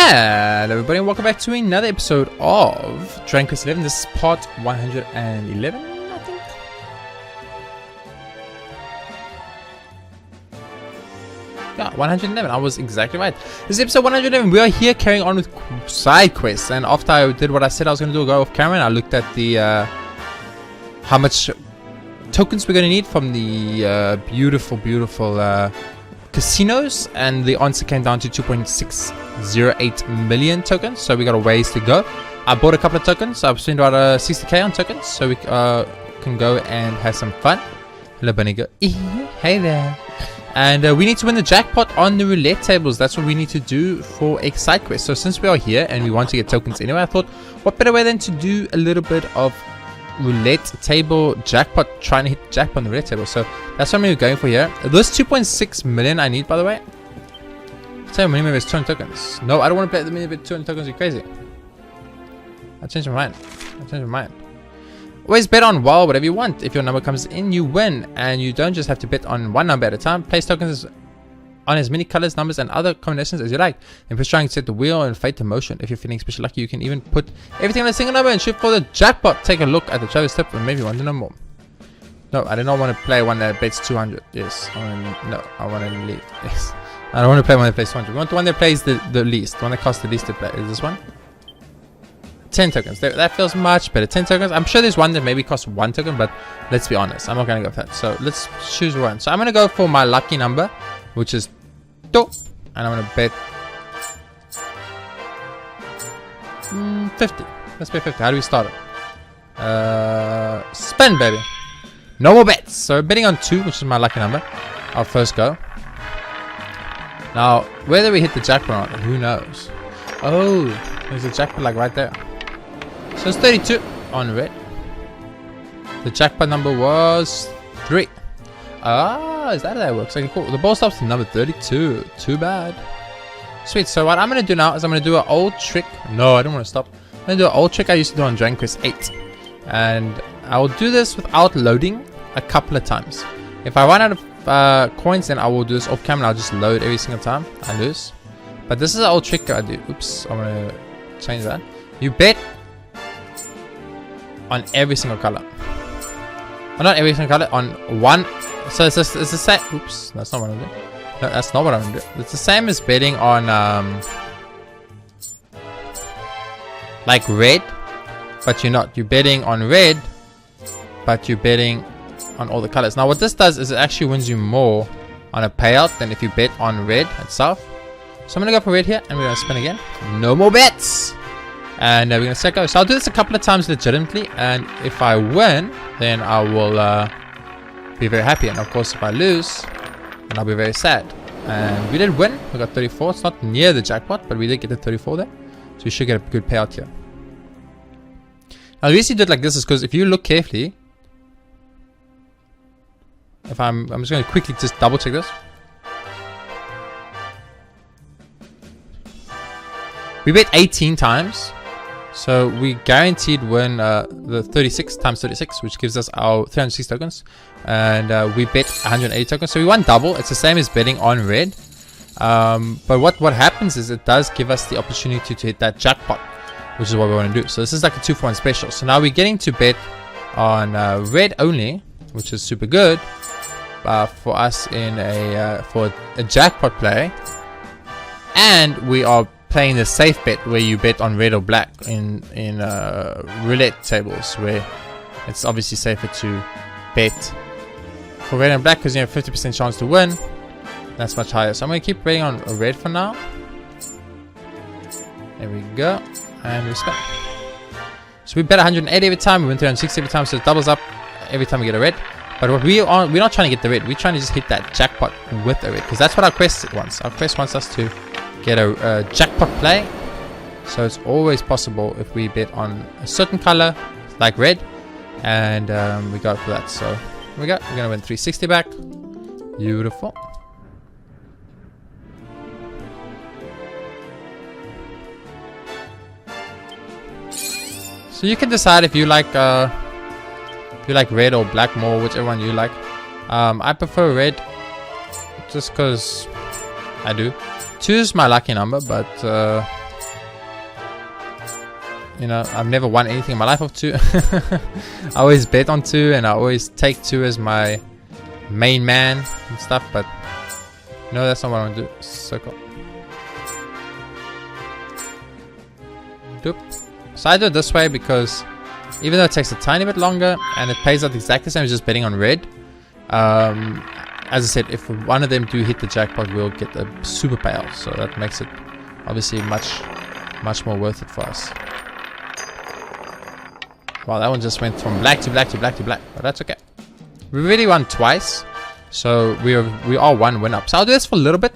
Hello everybody and welcome back to another episode of Dragon Quest 11. This is part 111, I think. Yeah, 111. I was exactly right. This is episode 111. We are here carrying on with side quests. And after I did what I said I was going to do, go off camera, I looked at the how much tokens we're going to need from the beautiful casinos, and the answer came down to 2.608 million tokens, so we got a ways to go. I bought a couple of tokens. I've spent about 60k on tokens, so we can go and have some fun. Hello bunny girl. Hey there. And we need to win the jackpot on the roulette tables. That's what we need to do for a side quest. So since we are here and we want to get tokens anyway, I thought what better way than to do a little bit of roulette table jackpot, trying to hit jackpot on the roulette table. So that's what I'm going for here. This 2.6 million I need, by the way. Tell me, maybe it's 200 tokens. No, I don't want to play the mini bit 200 tokens. You're crazy. I changed my mind. Always bet on wild, whatever you want. If your number comes in, you win, and you don't just have to bet on one number at a time. Place tokens on as many colors, numbers, and other combinations as you like. And push trying to set the wheel and fate to motion. If you're feeling especially lucky, you can even put everything on a single number and shoot for the jackpot. Take a look at the travel tip and maybe you want to know more. No, I do not want to play one that bets 200. Yes, I want to leave. Yes, I don't want to play one that plays 200. We want the one that plays the least, the one that costs the least to play. Is this one? 10 tokens. That feels much better. 10 tokens. I'm sure there's one that maybe costs 1 token, but let's be honest, I'm not going to go for that. So let's choose one. So I'm going to go for my lucky number, which is 2, and I'm going to bet 50. Let's bet 50. How do we start it? Spin, baby. No more bets. So betting on 2, which is my lucky number. I'll first go. Now, whether we hit the jackpot or not, who knows? Oh, there's a jackpot like right there. So it's 32 on red. The jackpot number was 3. Ah, is that how that works? Okay, cool. The ball stops at number 32. Too bad. Sweet. So what I'm going to do now is I'm going to do an old trick. No, I don't want to stop. I'm going to do an old trick I used to do on Dragon Quest 8. And I will do this without loading a couple of times. If I run out of coins, then I will do this off camera. I'll just load every single time I lose. But this is an old trick I do. Oops, I'm going to change that. You bet on every single color. Or not every single color, on one. So it's the same. Oops, that's not what I'm doing. No, that's not what I'm doing. It's the same as betting on like red, but you're not. You're betting on red, but you're betting on all the colors. Now what this does is it actually wins you more on a payout than if you bet on red itself. So I'm gonna go for red here, and we're gonna spin again. No more bets, and we're gonna set go. So I'll do this a couple of times legitimately, and if I win, then I will be very happy. And of course, if I lose, then I'll be very sad. And we did win. We got 34. It's not near the jackpot, but we did get the 34 there, so we should get a good payout here. Now the reason you do it like this is because if you look carefully, if I'm just gonna quickly just double check this. We bet 18 times, so we guaranteed win the 36 times 36, which gives us our 306 tokens, and we bet 180 tokens, so we won double. It's the same as betting on red, but what happens is it does give us the opportunity to hit that jackpot, which is what we want to do. So this is like a 2-for-1 special. So now we're getting to bet on red only, which is super good for us in for a jackpot play, and we are playing the safe bet where you bet on red or black in roulette tables, where it's obviously safer to bet for red and black because you have 50% chance to win. That's much higher. So I'm going to keep betting on red for now. There we go, and we spin. So we bet 180 every time, we win 360 every time, so it doubles up every time we get a red. But what we're not trying to get the red, we're trying to just hit that jackpot with the red, because that's what our quest wants. Our quest wants us to get a jackpot play, so it's always possible if we bet on a certain color like red, and we go for that. So here we go. We're gonna win 360 back. Beautiful. So you can decide if you like red or black more, whichever one you like. I prefer red just because I do. 2 is my lucky number, but you know, I've never won anything in my life off 2. I always bet on 2, and I always take 2 as my main man and stuff, but no, that's not what I want to do. Circle. Doop. So I do it this way because even though it takes a tiny bit longer and it pays out exactly the same as just betting on red, as I said, if one of them do hit the jackpot, we'll get a super payout. So that makes it obviously much more worth it for us. Wow, that one just went from black to black to black to black, but that's okay. We really won twice, so we are 1 win up. So I'll do this for a little bit,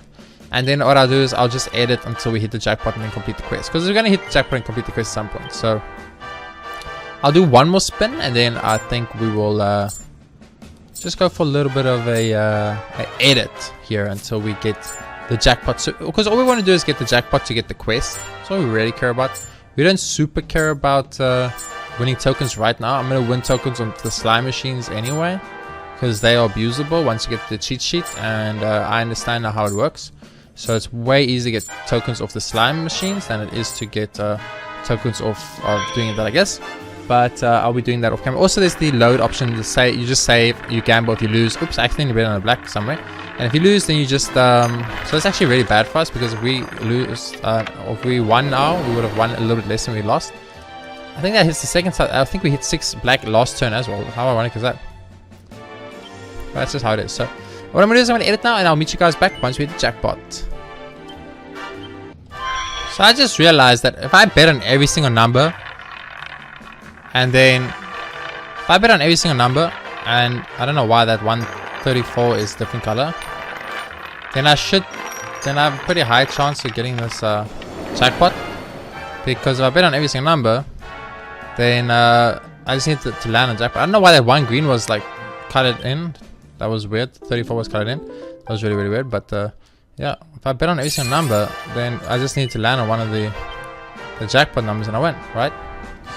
and then what I'll do is I'll just edit until we hit the jackpot and then complete the quest, because we're gonna hit the jackpot and complete the quest at some point. So I'll do 1 more spin, and then I think we will just go for a little bit of a edit here until we get the jackpot. So, because all we want to do is get the jackpot to get the quest. That's all we really care about. We don't super care about winning tokens right now. I'm gonna win tokens on the slime machines anyway, because they are abusable once you get the cheat sheet, and I understand now how it works. So it's way easier to get tokens off the slime machines than it is to get tokens off of doing that, I guess. But I'll be doing that off camera. Also, there's the load option to say you just save, you gamble. If you lose, oops, I accidentally bet on a black somewhere. And if you lose, then you just so it's actually really bad for us, because if we lose, if we won now, we would have won a little bit less than we lost. I think that hits the second side. I think we hit 6 black last turn as well. How ironic is that? But that's just how it is. So what I'm gonna do is I'm gonna edit now, and I'll meet you guys back once we hit the jackpot. So I just realized that if I bet on every single number, and then if I bet on every single number, and I don't know why that 134 is different color, then I have a pretty high chance of getting this jackpot. Because if I bet on every single number, then I just need to land a jackpot. I don't know why that 1 green was like colored in. That was weird. 34 was colored in. That was really, really weird. But yeah, if I bet on every single number, then I just need to land on one of the jackpot numbers and I win, right?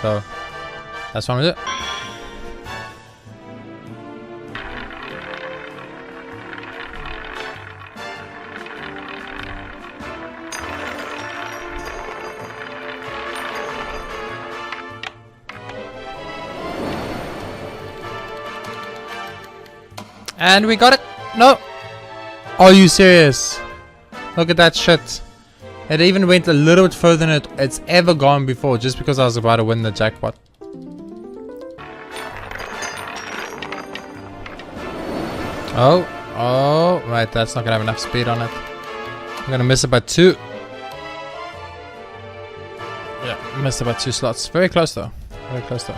So that's what I'm gonna do. And we got it. No. Are you serious? Look at that shit. It even went a little bit further than it's ever gone before, just because I was about to win the jackpot. Oh, right, that's not gonna have enough speed on it. I'm gonna miss it by 2. Yeah, missed it by 2 slots. Very close though. Very close though.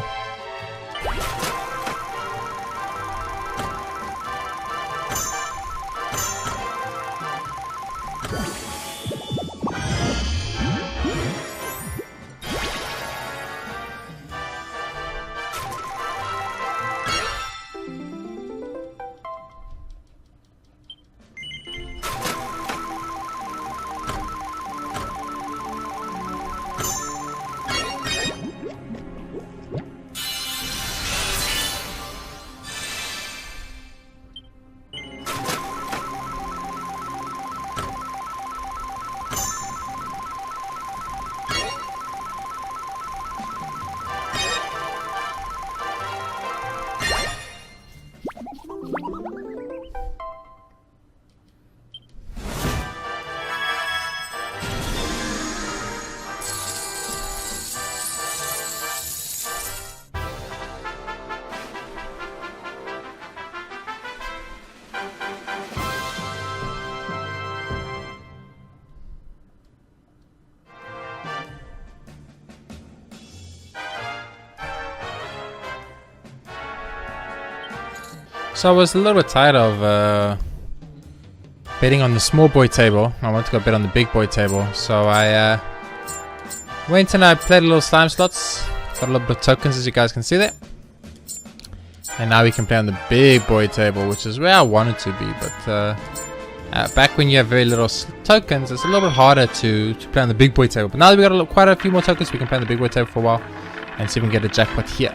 So I was a little bit tired of betting on the small boy table. I wanted to go bet on the big boy table. So I went and I played a little slime slots. Got a little bit of tokens, as you guys can see there. And now we can play on the big boy table, which is where I wanted to be. But back when you have very little tokens, it's a little bit harder to play on the big boy table. But now that we got quite a few more tokens, we can play on the big boy table for a while and see if we can get a jackpot here.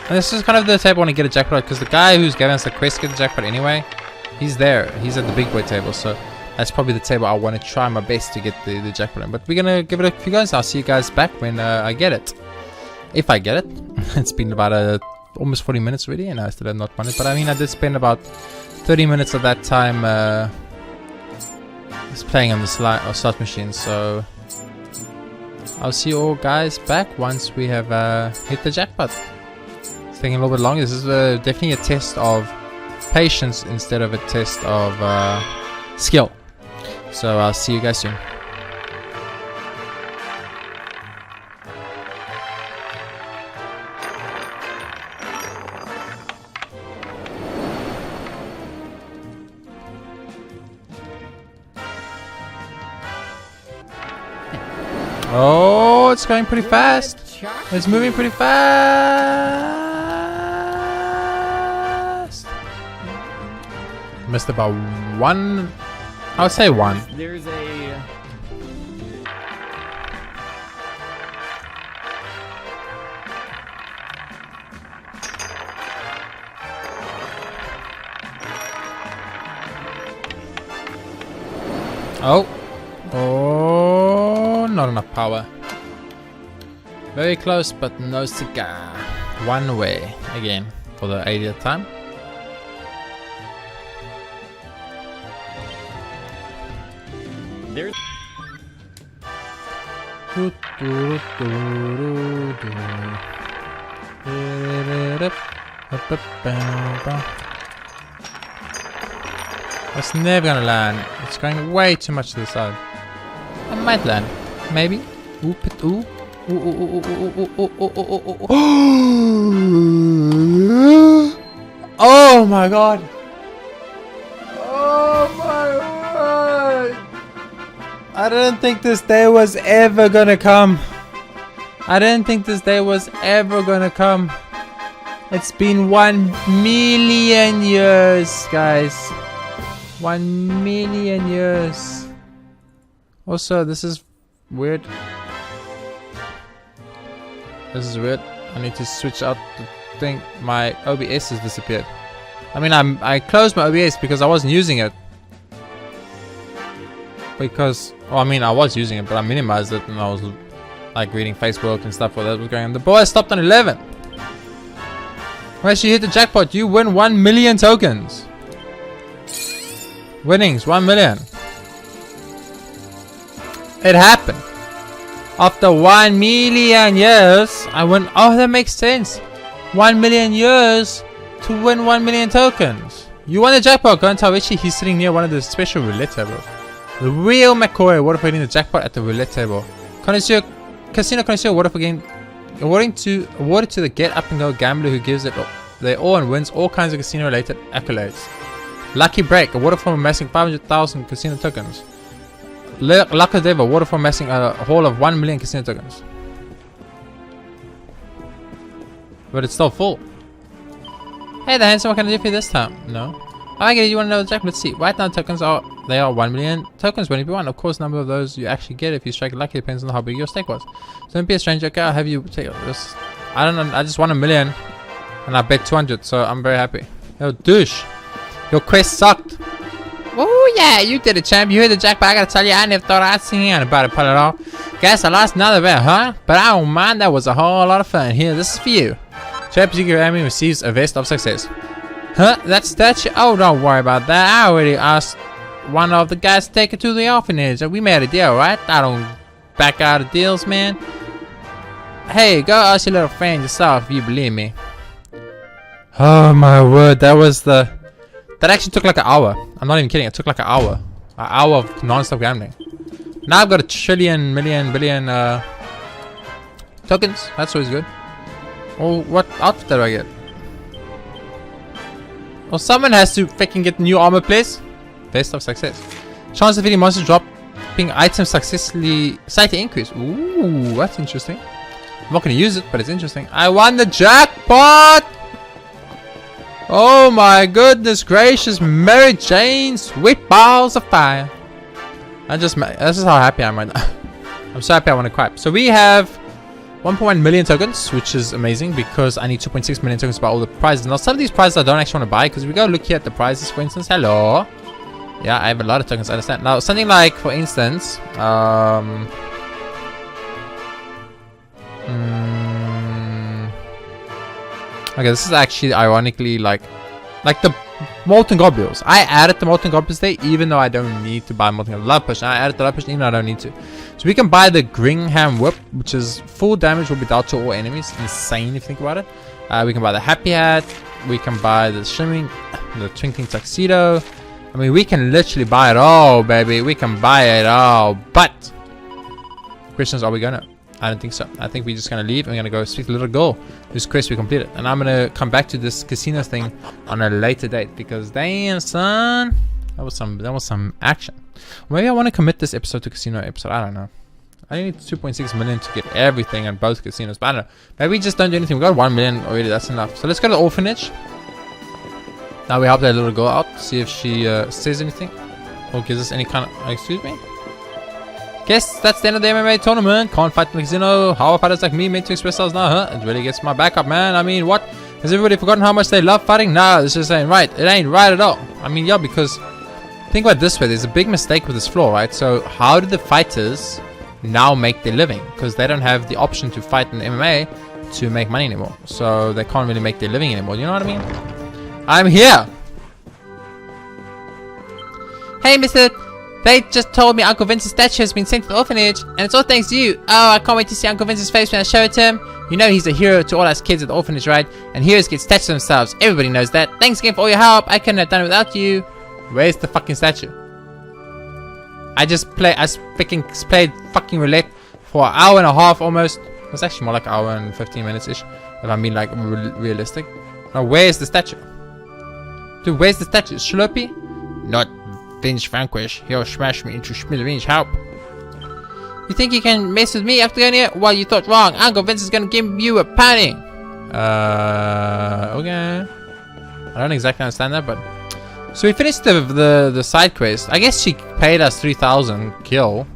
And this is kind of the table I want to get a jackpot, because the guy who's giving us the quest to get the jackpot anyway, he's there. He's at the big boy table. So that's probably the table I want to try my best to get the jackpot in. But we're gonna give it a few goes. I'll see you guys back when I get it, if I get it. It's been about almost 40 minutes already, and I still have not won it. But I mean, I did spend about 30 minutes of that time just playing on the slot machine. So I'll see you all guys back once we have hit the jackpot. It's taking a little bit longer. This is definitely a test of patience instead of a test of skill. So I'll see you guys soon. Oh, it's going pretty fast. It's moving pretty fast. Missed about one. I would say one. There's a... Oh. Oh, not enough power. Very close, but no cigar. One way again for the 80th time. There's... It's never gonna land. It's going way too much to the side. I might land. Maybe. Ooh, ooh. Ooh, ooh, ooh, ooh, ooh, ooh, ooh, ooh, ooh. Oh my god. Oh my word. I didn't think this day was ever gonna come. I didn't think this day was ever gonna come. It's been 1 million years, guys. 1 million years. Also, this is weird. This is weird. I need to switch out the thing. My OBS has disappeared. I mean, I closed my OBS because I wasn't using it. Because, well, I mean, I was using it, but I minimized it and I was like reading Facebook and stuff while that was going on. The boy stopped on 11. Once you hit the jackpot, you win 1 million tokens. Winnings, 1 million. It happened. After 1 million years, I win. Oh, that makes sense. 1 million years to win 1 million tokens. You won the jackpot. Go and tell Richie he's sitting near one of the special roulette tables. The real McCoy awarded for hitting the jackpot at the roulette table. Connoisseur, Casino Connoisseur awarded for getting awarded to the get up and go gambler who gives it their all and wins all kinds of casino related accolades. Lucky Break awarded for amassing 500,000 casino tokens. Luck of Devil awarded for amassing a haul of 1 million casino tokens. But it's still full. Hey the handsome, what can I do for you this time? No. I get it, you want to know the jackpot? Let's see. Right now tokens are 1 million tokens when you won. Of course, number of those you actually get if you strike lucky depends on how big your stake was. So don't be a stranger. Okay, I'll have you take this. I don't know. I just won 1 million, and I bet 200, so I'm very happy. Yo, douche. Your quest sucked. Oh yeah, you did it, champ. You hit the jackpot. I gotta tell you, I never thought I'd see you about it, put it off. Guess I lost another bet, huh? But I don't mind. That was a whole lot of fun. Here, this is for you. JRPGaming receives a vest of success. Huh? That's that. Oh, don't worry about that. I already asked one of the guys to take it to the orphanage. We made a deal, right? I don't back out of deals, man. Hey, go ask your little friend yourself if you believe me. Oh my word, that was the... That actually took like an hour. I'm not even kidding. It took like an hour. An hour of non-stop gambling. Now I've got a trillion, million, billion tokens. That's always good. Oh, what outfit did I get? Well, someone has to freaking get new armor, please. Best of success. Chance of hitting monsters dropping items successfully slightly increase. Ooh, that's interesting. I'm not going to use it, but it's interesting. I won the jackpot! Oh my goodness gracious, Mary Jane, sweet balls of fire. This is how happy I am right now. I'm so happy I want to cry. So we have 1.1 million tokens, which is amazing because I need 2.6 million tokens to buy all the prizes. Now some of these prizes I don't actually want to buy because we go look here at the prizes, for instance. Hello. Yeah, I have a lot of tokens, I understand. Now, something like, for instance, okay, this is actually ironically like the molten globules. I added the molten globules there, even though I don't need to buy molten globules. Love potion. I added the love potion, even though I don't need to. So we can buy the Gringham Whip, which is full damage will be dealt to all enemies. Insane if you think about it. We can buy the Happy Hat. We can buy the Twinkling Tuxedo. I mean, we can literally buy it all, baby. We can buy it all. But the question is, are we gonna? I don't think so. I think we're just gonna leave and we're gonna go speak to the little girl whose quest we completed. And I'm gonna come back to this casino thing on a later date because damn son, that was some action. Maybe I want to commit this episode to casino episode. I don't know. I need 2.6 million to get everything on both casinos, but I don't know. Maybe we just don't do anything. We got 1 million already. That's enough. So let's go to the orphanage. Now we help that little girl out. See if she says anything or gives us any kind of. Excuse me. Guess that's the end of the MMA tournament. Can't fight in the casino. How are fighters like me meant to express ourselves now, huh? It really gets my back up, man. I mean, what? Has everybody forgotten how much they love fighting? Nah, this just ain't right. It ain't right at all. I mean, yeah, because think about it this way. There's a big mistake with this floor, right? So how do the fighters now make their living? Because they don't have the option to fight in MMA to make money anymore. So they can't really make their living anymore. You know what I mean? I'm here. Hey, mister. They just told me Uncle Vince's statue has been sent to the orphanage, and it's all thanks to you. Oh, I can't wait to see Uncle Vince's face when I show it to him. You know he's a hero to all us kids at the orphanage, right? And heroes get statues themselves. Everybody knows that. Thanks again for all your help. I couldn't have done it without you. Where's the fucking statue? I played fucking roulette for an hour and a half almost. It was actually more like an hour and 15 minutes-ish, if I'm being like realistic. Now, where's the statue? Dude, where's the statue? Slurpee? Not Vince Vanquish. He'll smash me into smithereens. Help. You think you can mess with me after going here? Well, you thought wrong. Uncle Vince is gonna give you a pounding. Okay. I don't exactly understand that, but so we finished the side quest. I guess she paid us 3,000 gil.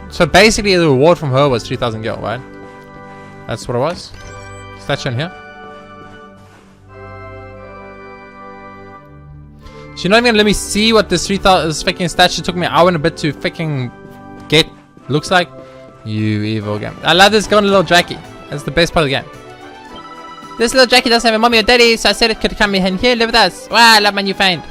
So basically the reward from her was 3,000 gil, right? That's what it was. Statue in here. She's not even gonna let me see what this 3,000 this freaking statue took me an hour and a bit to freaking get. Looks like you evil game. I love this going little Jackie. That's the best part of the game. This little Jackie doesn't have a mommy or daddy, so I said it could come in here live with us. Wow, I love my new find.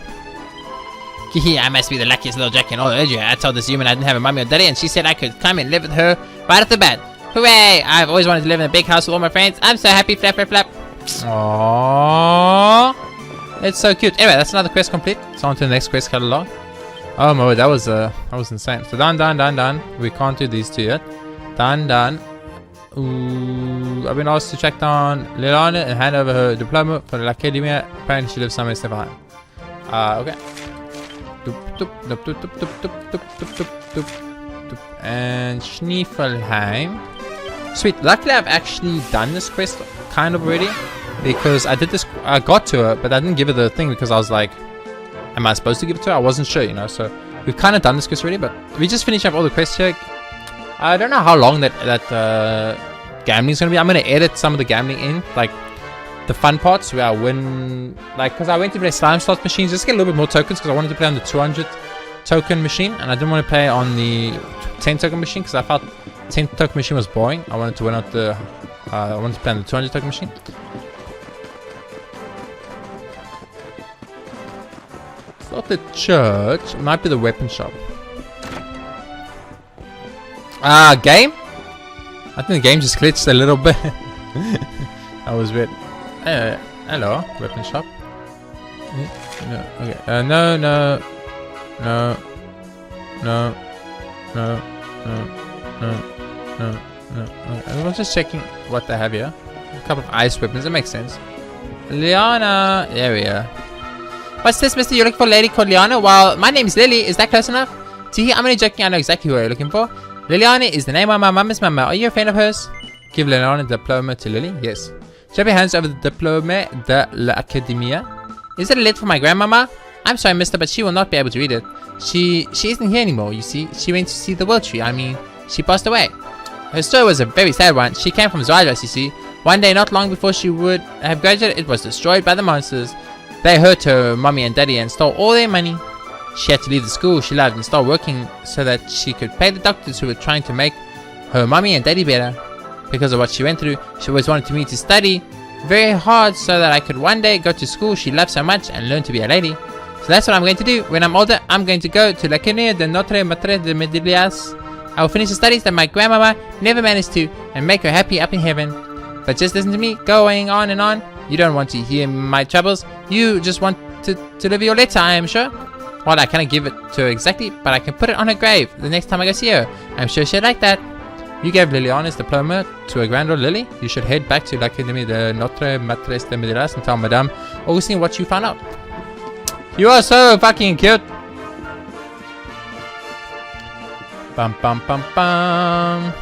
Kihi, I must be the luckiest little Jackie in all of Asia. I told this human I didn't have a mommy or daddy, and she said I could come and live with her right off the bat. Hooray! I've always wanted to live in a big house with all my friends. I'm so happy. Flap, flap, flap. Aww. It's so cute. Anyway, that's another quest complete. So on to the next quest catalog. Oh my word, that was insane. So done. We can't do these two yet. Done. Ooh, I've been asked to track down Lilana and hand over her diploma for the academia. Apparently she lives somewhere step behind. Okay. And Schniefelheim. Sweet. Luckily I've actually done this quest kind of already. Because I did this, I got to her, but I didn't give her the thing because I was like, am I supposed to give it to her? I wasn't sure, you know, so we've kind of done this quest already, but we just finished up all the quests here. I don't know how long that gambling is going to be. I'm going to edit some of the gambling in, like the fun parts where I win, like, because I went to play slime slot machines just to get a little bit more tokens because I wanted to play on the 200 token machine and I didn't want to play on the 10 token machine because I felt 10 token machine was boring. I wanted to win out the, I wanted to play on the 200 token machine. It's not the church, it might be the weapon shop. Game? I think the game just glitched a little bit. That was weird. Hello, weapon shop. No, okay. No. Okay. I was just checking what they have here. A couple of ice weapons, that makes sense. Liana, there we are. What's this, mister? You're looking for a lady called Liana? Well, my name's Lily. Is that close enough? See, I'm only joking. I know exactly who you're looking for. Liliana is the name of my mama's mama. Are you a fan of hers? Give Liliana a diploma to Lily. Yes. Shall we hands over the diploma de l'Academia? Is it a letter for my grandmama? I'm sorry, mister, but she will not be able to read it. She isn't here anymore, you see. She went to see the world tree. I mean, she passed away. Her story was a very sad one. She came from Zylos, you see. One day, not long before she would have graduated, it was destroyed by the monsters. They hurt her mommy and daddy and stole all their money. She had to leave the school she loved and start working so that she could pay the doctors who were trying to make her mommy and daddy better. Because of what she went through, she always wanted me to study very hard so that I could one day go to school she loved so much and learn to be a lady. So that's what I'm going to do. When I'm older, I'm going to go to La Cunha de Notre Matre de Medillas. I will finish the studies that my grandmama never managed to and make her happy up in heaven. But just listen to me, going on and on. You don't want to hear my troubles. You just want to live your letter, I am sure. Well, I cannot give it to her exactly, but I can put it on her grave the next time I go see her. I'm sure she'd like that. You gave Liliana's diploma to her granddaughter Lily. You should head back to l'Académie de Notre Maîtresse de Medillas and tell Madame Augustine what you found out. You are so fucking cute. Bum bum bum bum.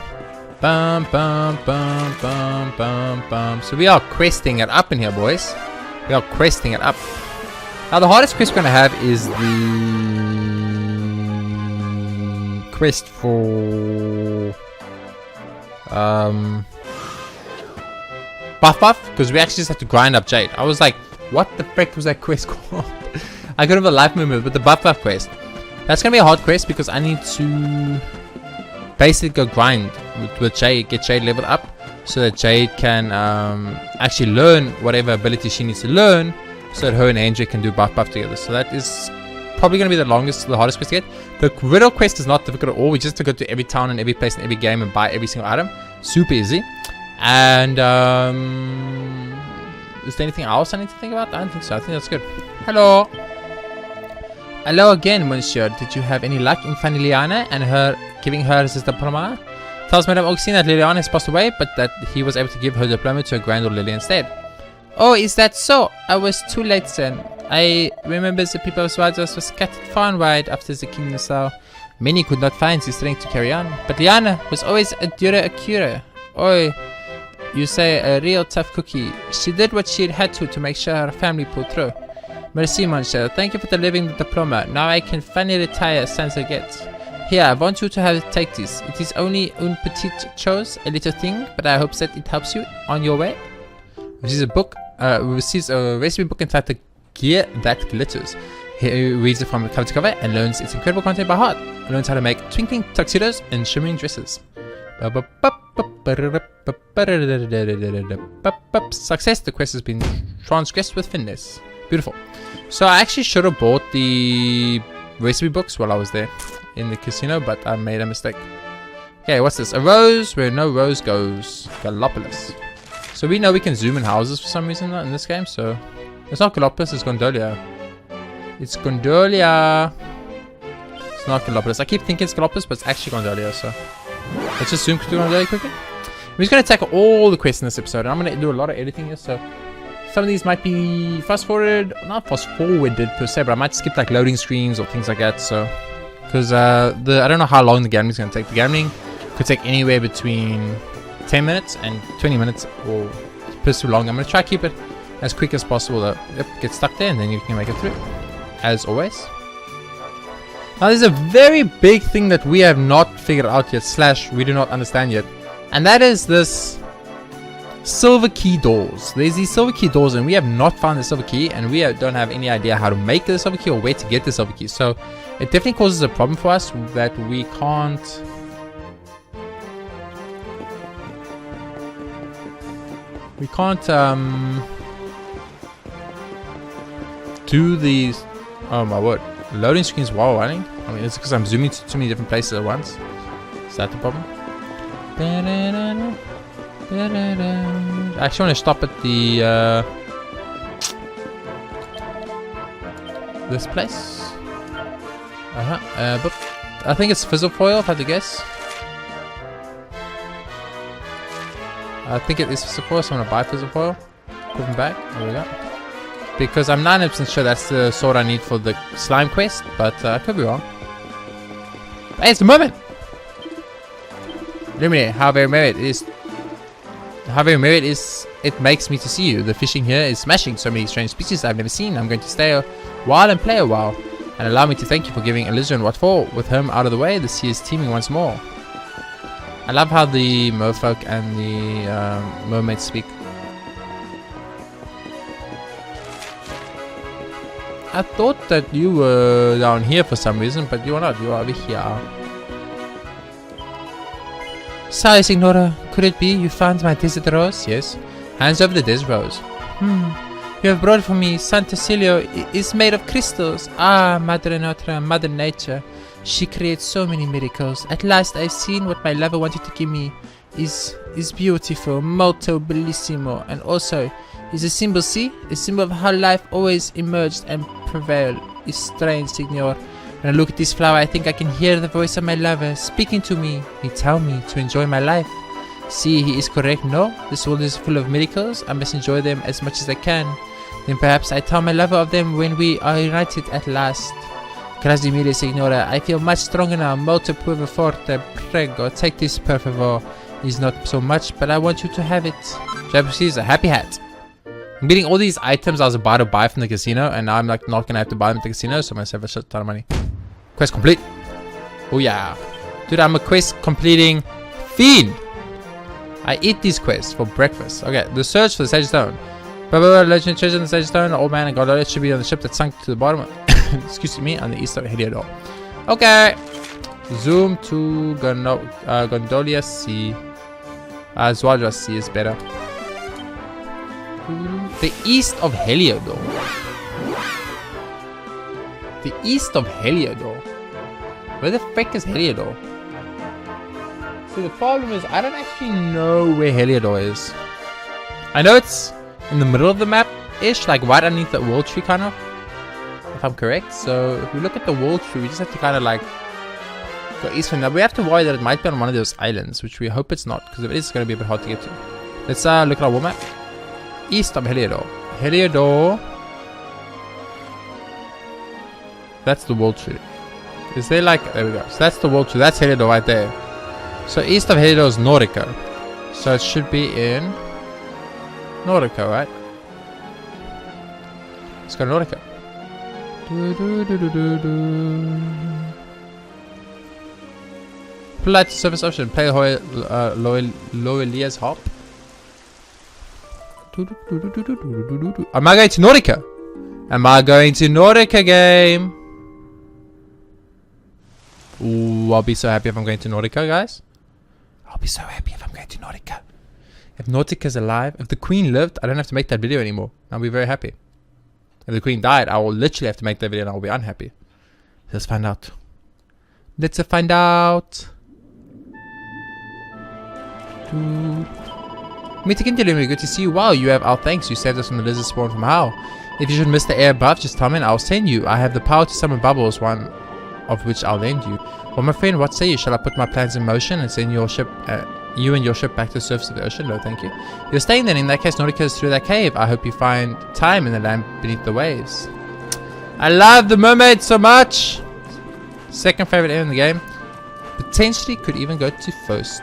Bum bum bum bum bum bum. So we are questing it up in here, boys. We are questing it up. Now the hardest quest we're gonna have is the quest for Buff, because we actually just have to grind up Jade. I was like, what the frick was that quest called? I could have a life movement, but the Buff quest. That's gonna be a hard quest because I need to basically go grind with Jade, get Jade leveled up so that Jade can actually learn whatever ability she needs to learn so that her and Andrea can do buff together. So that is probably going to be the hardest quest to get. The riddle quest is not difficult at all. We just have to go to every town and every place and every game and buy every single item. Super easy. And is there anything else I need to think about? I don't think so. I think that's good. Hello. Hello again, Monsieur. Did you have any luck in finding Liliana and her giving her his diploma? Tells Madame Augustine that Liliana has passed away, but that he was able to give her diploma to her granddaughter Lily instead. Oh, is that so? I was too late then. I remember the people of Swados were scattered far and wide after the king saw. Many could not find the strength to carry on, but Liana was always a cura. Oi, you say a real tough cookie. She did what she had to make sure her family pulled through. Merci, monsieur. Thank you for delivering the diploma. Now I can finally retire sans regrets. Here, I want you to take this. It is only une petite chose, a little thing, but I hope that it helps you on your way. This is a book. Receives a recipe book entitled Gear That Glitters. He reads it from cover to cover and learns its incredible content by heart. He learns how to make twinkling tuxedos and shimmering dresses. Success. The quest has been transgressed with finesse. Beautiful. So I actually should have bought the recipe books while I was there in the casino, but I made a mistake. Okay, what's this? A rose where no rose goes. Gallopolis. So we know we can zoom in houses for some reason in this game, so it's not Gallopolis, it's Gondolia. It's Gondolia. It's not Gallopolis. I keep thinking it's Gallopolis, but it's actually Gondolia, so let's just zoom through Gondolia quickly. We're just going to tackle all the quests in this episode, and I'm going to do a lot of editing here, so some of these might be not fast forwarded per se, but I might skip like loading screens or things like that, so because I don't know how long the gaming is going to take. The gaming could take anywhere between 10 minutes and 20 minutes or it's too long. I'm going to try to keep it as quick as possible though. Yep, get stuck there and then you can make it through, as always. Now there's a very big thing that we have not figured out yet, / we do not understand yet, and that is this silver key doors. There's these silver key doors and we have not found the silver key, and we don't have any idea how to make the silver key or where to get the silver key. So it definitely causes a problem for us that we can't do these. Oh my word, loading screens while running. I mean, it's because I'm zooming to too many different places at once. Is that the problem? I actually want to stop at the this place. But I think it's fizzle foil if I had to guess. I think it is fizzle foil, so I'm gonna buy fizzle foil. Put them back. There we go. Because I'm 99% sure that's the sword I need for the slime quest, but I could be wrong. Hey, it's the moment! Illuminate how very merry it is. How very merry it is. It makes me to see you. The fishing here is smashing. So many strange species I've never seen. I'm going to stay a while and play a while. And allow me to thank you for giving Elysian what for. With him out of the way, the sea is teeming once more. I love how the merfolk and the mermaids speak. I thought that you were down here for some reason, but you are not. You are over here. Sorry, Signora. Could it be you found my desert rose? Yes. Hands over the desert rose. You have brought for me. Santa Celio is made of crystals. Ah, Madre Notre, Mother Nature. She creates so many miracles. At last I've seen what my lover wanted to give me. Is beautiful, molto bellissimo, and also is a symbol, see? A symbol of how life always emerged and prevailed. It's strange, Signor. When I look at this flower, I think I can hear the voice of my lover speaking to me. He tells me to enjoy my life. See, he is correct, no? This world is full of miracles. I must enjoy them as much as I can. Then perhaps I tell my lover of them when we are united at last. Grazie mille, Signora. I feel much stronger now. Molto più forte. Prego, take this, per favor. It's not so much, but I want you to have it. JRPG is a happy hat. I'm getting all these items I was about to buy from the casino, and now I'm like not gonna have to buy them at the casino, so I'm gonna save a shit ton of money. Quest complete. Oh yeah. Dude, I'm a quest completing fiend. I eat these quests for breakfast. Okay, the search for the Sage Stone. Legend treasure in the Sage Stone. Old man and Gondola should be on the ship that sunk to the bottom. Excuse me, on the east of Heliodor. Okay. Zoom to Gondolia Sea. Zwadra Sea is better. The east of Heliodor. The east of Heliodor. Where the frick is Heliodor? See, the problem is I don't actually know where Heliodor is. I know it's in the middle of the map-ish, like right underneath the wall tree kind of. If I'm correct. So if we look at the wall tree, we just have to kind of like go east from there. We have to worry that it might be on one of those islands, which we hope it's not, because if it is, it's going to be a bit hard to get to. Let's look at our wall map. East of Heliodor. Heliodor. That's the wall tree. Is there like... There we go. So that's the wall tree. That's Heliodor right there. So east of Heliodor is Nordica. So it should be in Nordica, right? Let's go to Nordica. Polite service option. Play Loelia's harp. Am I going to Nordica? Am I going to Nordica game? Ooh, I'll be so happy if I'm going to Nordica, guys. I'll be so happy if I'm going to Nordica. If Nautica's alive, if the Queen lived, I don't have to make that video anymore. I'll be very happy. If the Queen died, I will literally have to make that video and I will be unhappy. Let's find out. Let's find out. Meet again, Dilumi. Good to see you. Wow, you have our thanks. You saved us from the lizard spawn from Hell. If you should miss the air above, just tell me and I'll send you. I have the power to summon bubbles, one of which I'll lend you. Well, my friend, what say you? Shall I put my plans in motion and send your ship, you and your ship back to the surface of the ocean? No, thank you. You're staying then. In that case, Nordica is through that cave. I hope you find time in the land beneath the waves. I love the mermaid so much. Second favorite area in the game. Potentially could even go to first.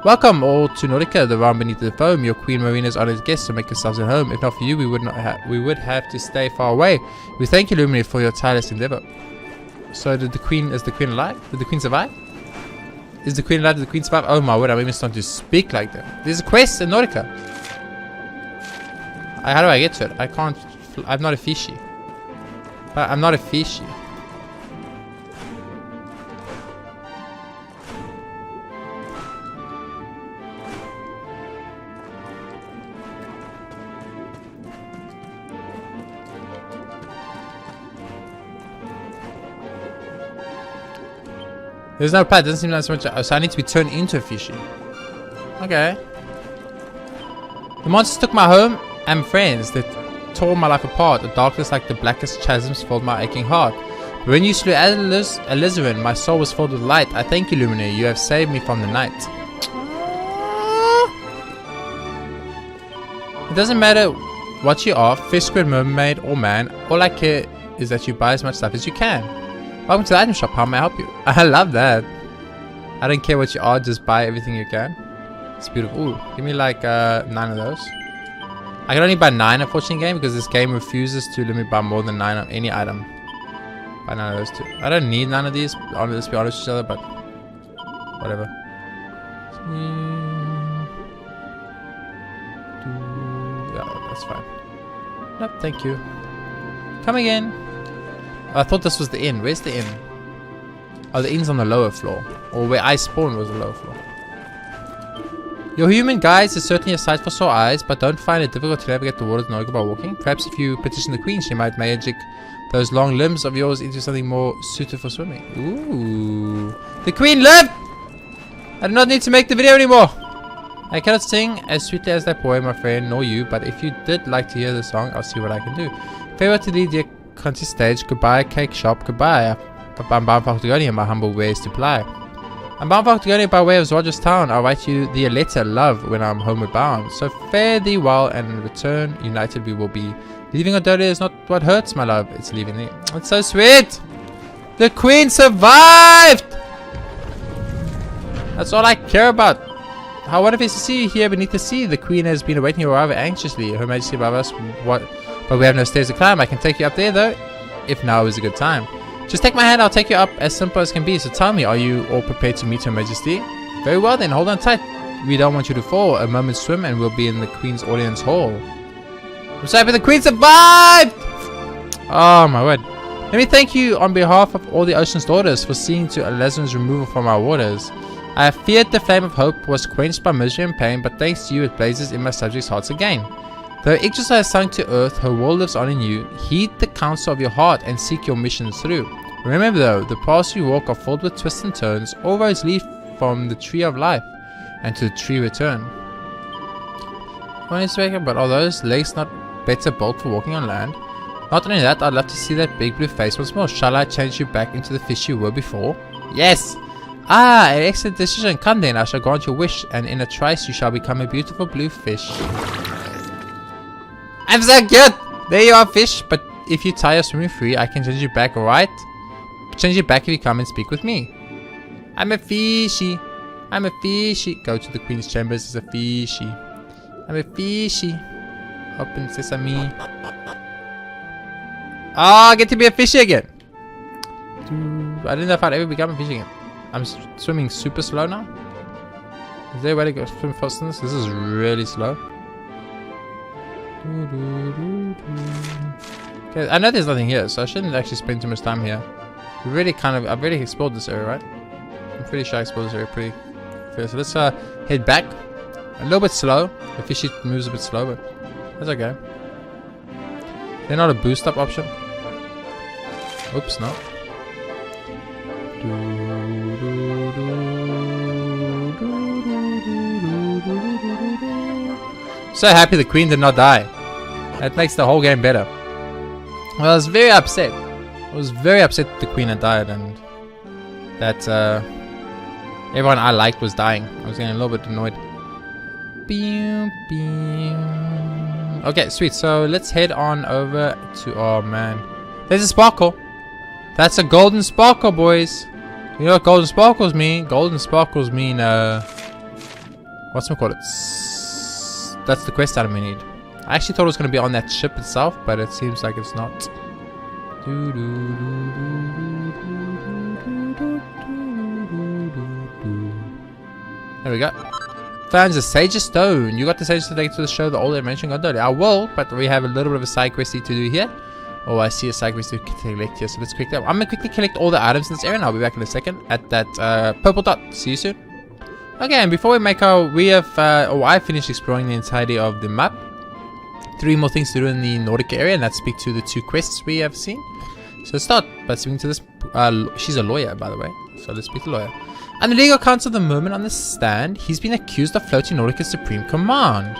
Welcome all to Nordica, the realm beneath the foam. Your Queen Marina's honored guests, so make yourselves at home. If not for you, we would have to stay far away. We thank you, Lumini, for your tireless endeavor. So is the Queen alive? Did the Queen survive? Is the Queen alive? Did the Queen survive? Oh my word, I'm even starting to speak like that. There's a quest in Nordica. How do I get to it? I can't. I'm not a fishy. But I'm not a fishy. There's no pad, doesn't seem like so much. So I need to be turned into a fishy. Okay. The monsters took my home and friends. They tore my life apart. The darkness like the blackest chasms filled my aching heart. But when you slew Alizarin, my soul was filled with light. I thank you, Lumina. You have saved me from the night. It doesn't matter what you are, fish, squid, mermaid, or man. All I care is that you buy as much stuff as you can. Welcome to the item shop. How may I help you? I love that. I don't care what you are, just buy everything you can. It's beautiful. Ooh, give me like 9 of those. I can only buy 9 unfortunately game because this game refuses to let me buy more than 9 of any item. Buy 9 of those too. I don't need none of these. Let's be honest with each other, but whatever. Yeah, that's fine. Nope, thank you. Come again. I thought this was the inn. Where's the inn? Oh, the inn's on the lower floor. Or where I spawned was the lower floor. Your human guise is certainly a sight for sore eyes, but don't find it difficult to navigate the waters in Nordic by walking. Perhaps if you petition the queen, she might magic those long limbs of yours into something more suited for swimming. Ooh. The queen lived! I do not need to make the video anymore. I cannot sing as sweetly as that boy, my friend, nor you, but if you did like to hear the song, I'll see what I can do. Farewell to the dear contest stage. Goodbye, cake shop. Goodbye. I'm bound for Octagonian, my humble ways to ply. I'm bound for Octagonian by way of Roger's town. I'll write you the letter, love, when I'm homeward bound. So fare thee well, and in return, united we will be. Leaving Odolia is not what hurts, my love. It's leaving thee. It's so sweet. The queen survived. That's all I care about. How wonderful is to see you here beneath the sea. The queen has been awaiting your arrival anxiously. Her majesty above us, but we have no stairs to climb. I can take you up there though, if now is a good time. Just take my hand, I'll take you up, as simple as can be. So tell me, are you all prepared to meet her majesty? Very well then, hold on tight. We don't want you to fall. A moment's swim and we'll be in the queen's audience hall. I'm so happy the queen survived! Oh my word. Let me thank you on behalf of all the ocean's daughters for seeing to Elazar's removal from our waters. I feared the flame of hope was quenched by misery and pain, but thanks to you it blazes in my subjects' hearts again. Though Yggdrasil has sunk to earth, her world lives on in you. Heed the counsel of your heart and seek your missions through. Remember though, the paths you walk are filled with twists and turns. All roads lead from the tree of life, and to the tree return. But are those legs not better built for walking on land? Not only that, I'd love to see that big blue face once more. Shall I change you back into the fish you were before? Yes! Ah, an excellent decision. Come then, I shall grant your wish, and in a trice you shall become a beautiful blue fish. I'm so cute! There you are, fish. But if you tie your swimming free, I can change you back, alright? Change you back if you come and speak with me. I'm a fishy. I'm a fishy. Go to the queen's chambers as a fishy. I'm a fishy. Open sesame. Ah, I get to be a fishy again. I didn't know if I'd ever become a fish again. I'm swimming super slow now. Is there a way to go swim faster than this? This is really slow. Okay, I know there's nothing here, so I shouldn't actually spend too much time here. I've already explored this area, right? I'm pretty sure I explored this area pretty fair. So let's head back. A little bit slow. The fishy moves a bit slow, but that's okay. They're not a boost up option. Oops, no. So happy the queen did not die. That makes the whole game better. Well, I was very upset. I was very upset that the queen had died and that everyone I liked was dying. I was getting a little bit annoyed. Okay, sweet. So let's head on over to... Oh man, there's a sparkle. That's a golden sparkle, boys. You know what golden sparkles mean? Golden sparkles mean whatchamacallit? That's the quest item we need. I actually thought it was going to be on that ship itself, but it seems like it's not. There we go. Found the Sage's Stone. You got the Sage's Stone to show the old dimension. I will, but we have a little bit of a side questy to do here. Oh, I see a side quest to collect here, so let's quickly. I'm gonna quickly collect all the items in this area, and I'll be back in a second at that purple dot. See you soon. Okay, and before we make our, I finished exploring the entirety of the map. 3 more things to do in the Nordic area, and that's speak to the 2 quests we have seen. So let's start by speaking to this. She's a lawyer, by the way. So let's speak to the lawyer. And the legal accounts of the moment on the stand, he's been accused of floating Nordica's supreme command.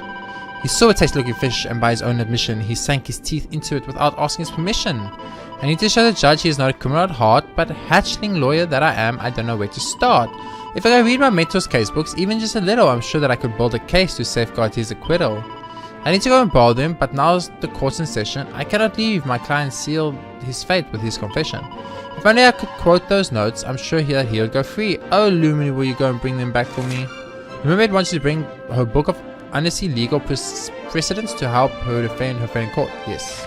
He saw a tasty-looking fish, and by his own admission, he sank his teeth into it without asking his permission. I need to show the judge he is not a criminal at heart, but a hatchling lawyer that I am, I don't know where to start. If I read my mentor's casebooks, even just a little, I'm sure that I could build a case to safeguard his acquittal. I need to go and bother him, but now's the court's in session. I cannot leave my client seal his fate with his confession. If only I could quote those notes, I'm sure that he'll go free. Oh, Lumini, will you go and bring them back for me? The mermaid wants you to bring her book of undersea legal precedents to help her defend her friend in court. Yes.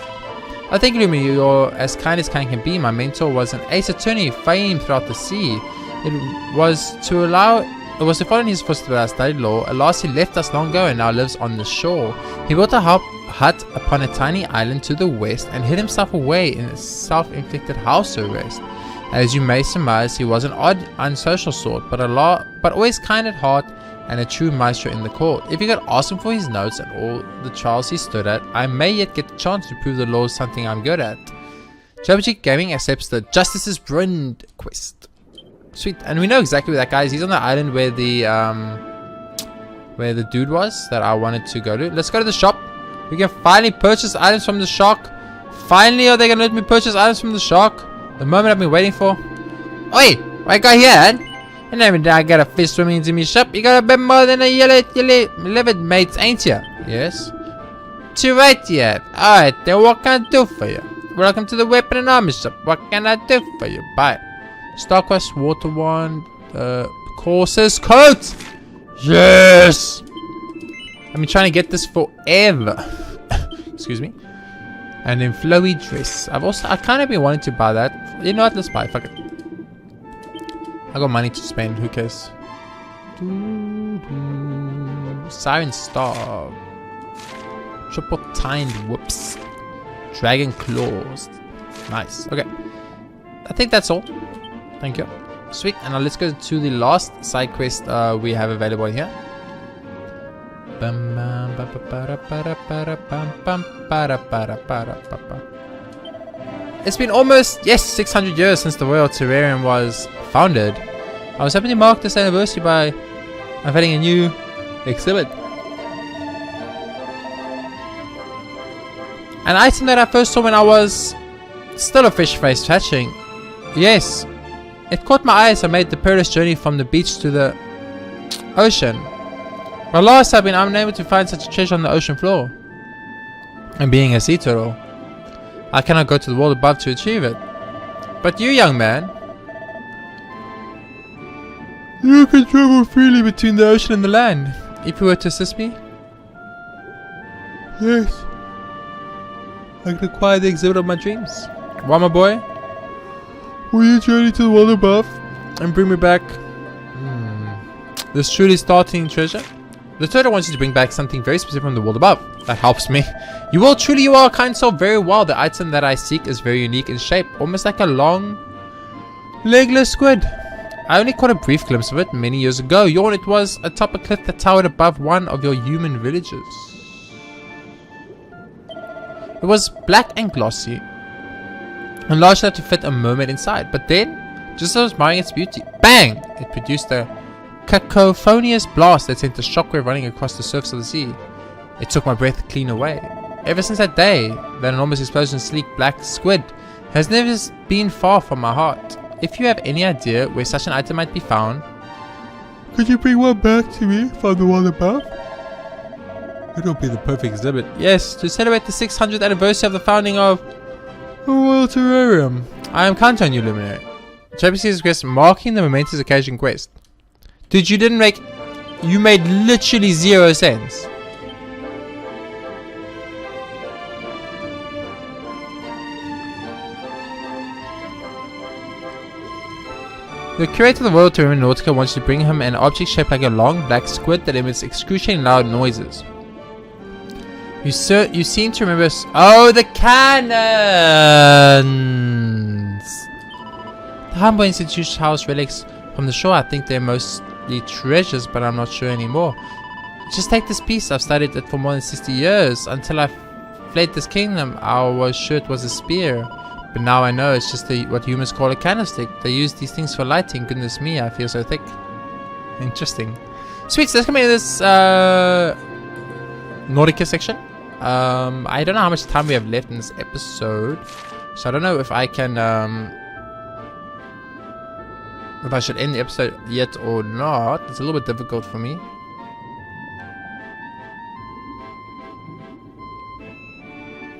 I think, Lumini, you're as kind can be. My mentor was an ace attorney, famed throughout the sea. It was to follow in his footsteps that I studied law. Alas, he left us long ago and now lives on the shore. He built a hut upon a tiny island to the west and hid himself away in a self-inflicted house arrest. As you may surmise, he was an odd, unsocial sort, but always kind at heart and a true maestro in the court. If you could ask him for his notes and all the trials he stood at, I may yet get the chance to prove the law is something I'm good at. JayRPGaming accepts the Justice's Brand quest. Sweet, and we know exactly where that guy is. He's on the island where the dude was that I wanted to go to. Let's go to the shop. We can finally purchase items from the shop. Finally, are they gonna let me purchase items from the shop? The moment I've been waiting for. Oi, what I got here? And every day I got a fish swimming into me shop. You got a bit more than a yellow livered mates, ain't ya? Yes. Too right, yeah. Alright, then what can I do for you? Welcome to the weapon and armor shop. What can I do for you? Bye. Starquest, water wand, courses, coat! Yes! I've been trying to get this forever. Excuse me. And then flowy dress. I kind of been wanting to buy that. You know what? Let's buy it. Fuck it. I got money to spend. Who cares? Siren Star. Triple tined whoops. Dragon claws. Nice. Okay. I think that's all. Thank you. Sweet. And now let's go to the last side quest we have available here. It's been almost, yes, 600 years since the Royal Terrarium was founded. I was hoping to mark this anniversary by unveiling a new exhibit. An item that I first saw when I was still a fish face hatching. Yes, it caught my eye as I made the perilous journey from the beach to the ocean. Alas, I've been unable to find such a treasure on the ocean floor. And being a sea turtle, I cannot go to the world above to achieve it. But you, young man, you can travel freely between the ocean and the land. If you were to assist me, yes, I can acquire the exhibit of my dreams. Why, my boy? Will you journey to the world above and bring me back this truly startling treasure? The turtle wants you to bring back something very specific from the world above. That helps me. You are a kind soul, very well. The item that I seek is very unique in shape, almost like a long, legless squid. I only caught a brief glimpse of it many years ago. Yawn, it was atop a cliff that towered above one of your human villages. It was black and glossy, and large enough to fit a mermaid inside. But then, just as I was admiring its beauty, bang! It produced a cacophonious blast that sent a shockwave running across the surface of the sea. It took my breath clean away. Ever since that day, that enormous explosion of sleek black squid has never been far from my heart. If you have any idea where such an item might be found, could you bring one back to me from the one above? It'll be the perfect exhibit. Yes, to celebrate the 600th anniversary of the founding of the Royal Terrarium. I am counting on you, Luminary. JayRPG's quest marking the momentous occasion quest. Dude, you made literally 0 sense. The curator of the Royal Terrarium Nautica wants you to bring him an object shaped like a long black squid that emits excruciating loud noises. You seem to remember... Oh, the cannons! The humble institution house relics from the shore. I think they're mostly treasures, but I'm not sure anymore. Just take this piece. I've studied it for more than 60 years. Until I fled this kingdom, I was sure it was a spear. But now I know it's just what humans call a candlestick. They use these things for lighting. Goodness me, I feel so thick. Interesting. Sweet, so let's come into this Nautica section. I don't know how much time we have left in this episode, so I don't know if I can if I should end the episode yet or not. It's a little bit difficult for me.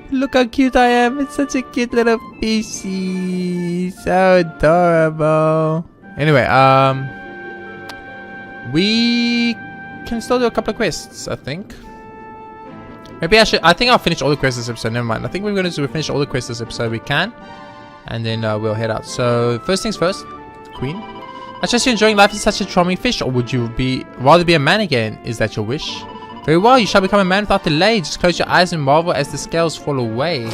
Look how cute I am. It's such a cute little fishy. So adorable. Anyway, we can still do a couple of quests, I think. Maybe I think I'll finish all the quests this episode. Never mind. I think we're going to finish all the quests this episode we can. And then we'll head out. So, first things first. Queen. I trust you're enjoying life as such a charming fish. Or would you rather be a man again? Is that your wish? Very well, you shall become a man without delay. Just close your eyes and marvel as the scales fall away.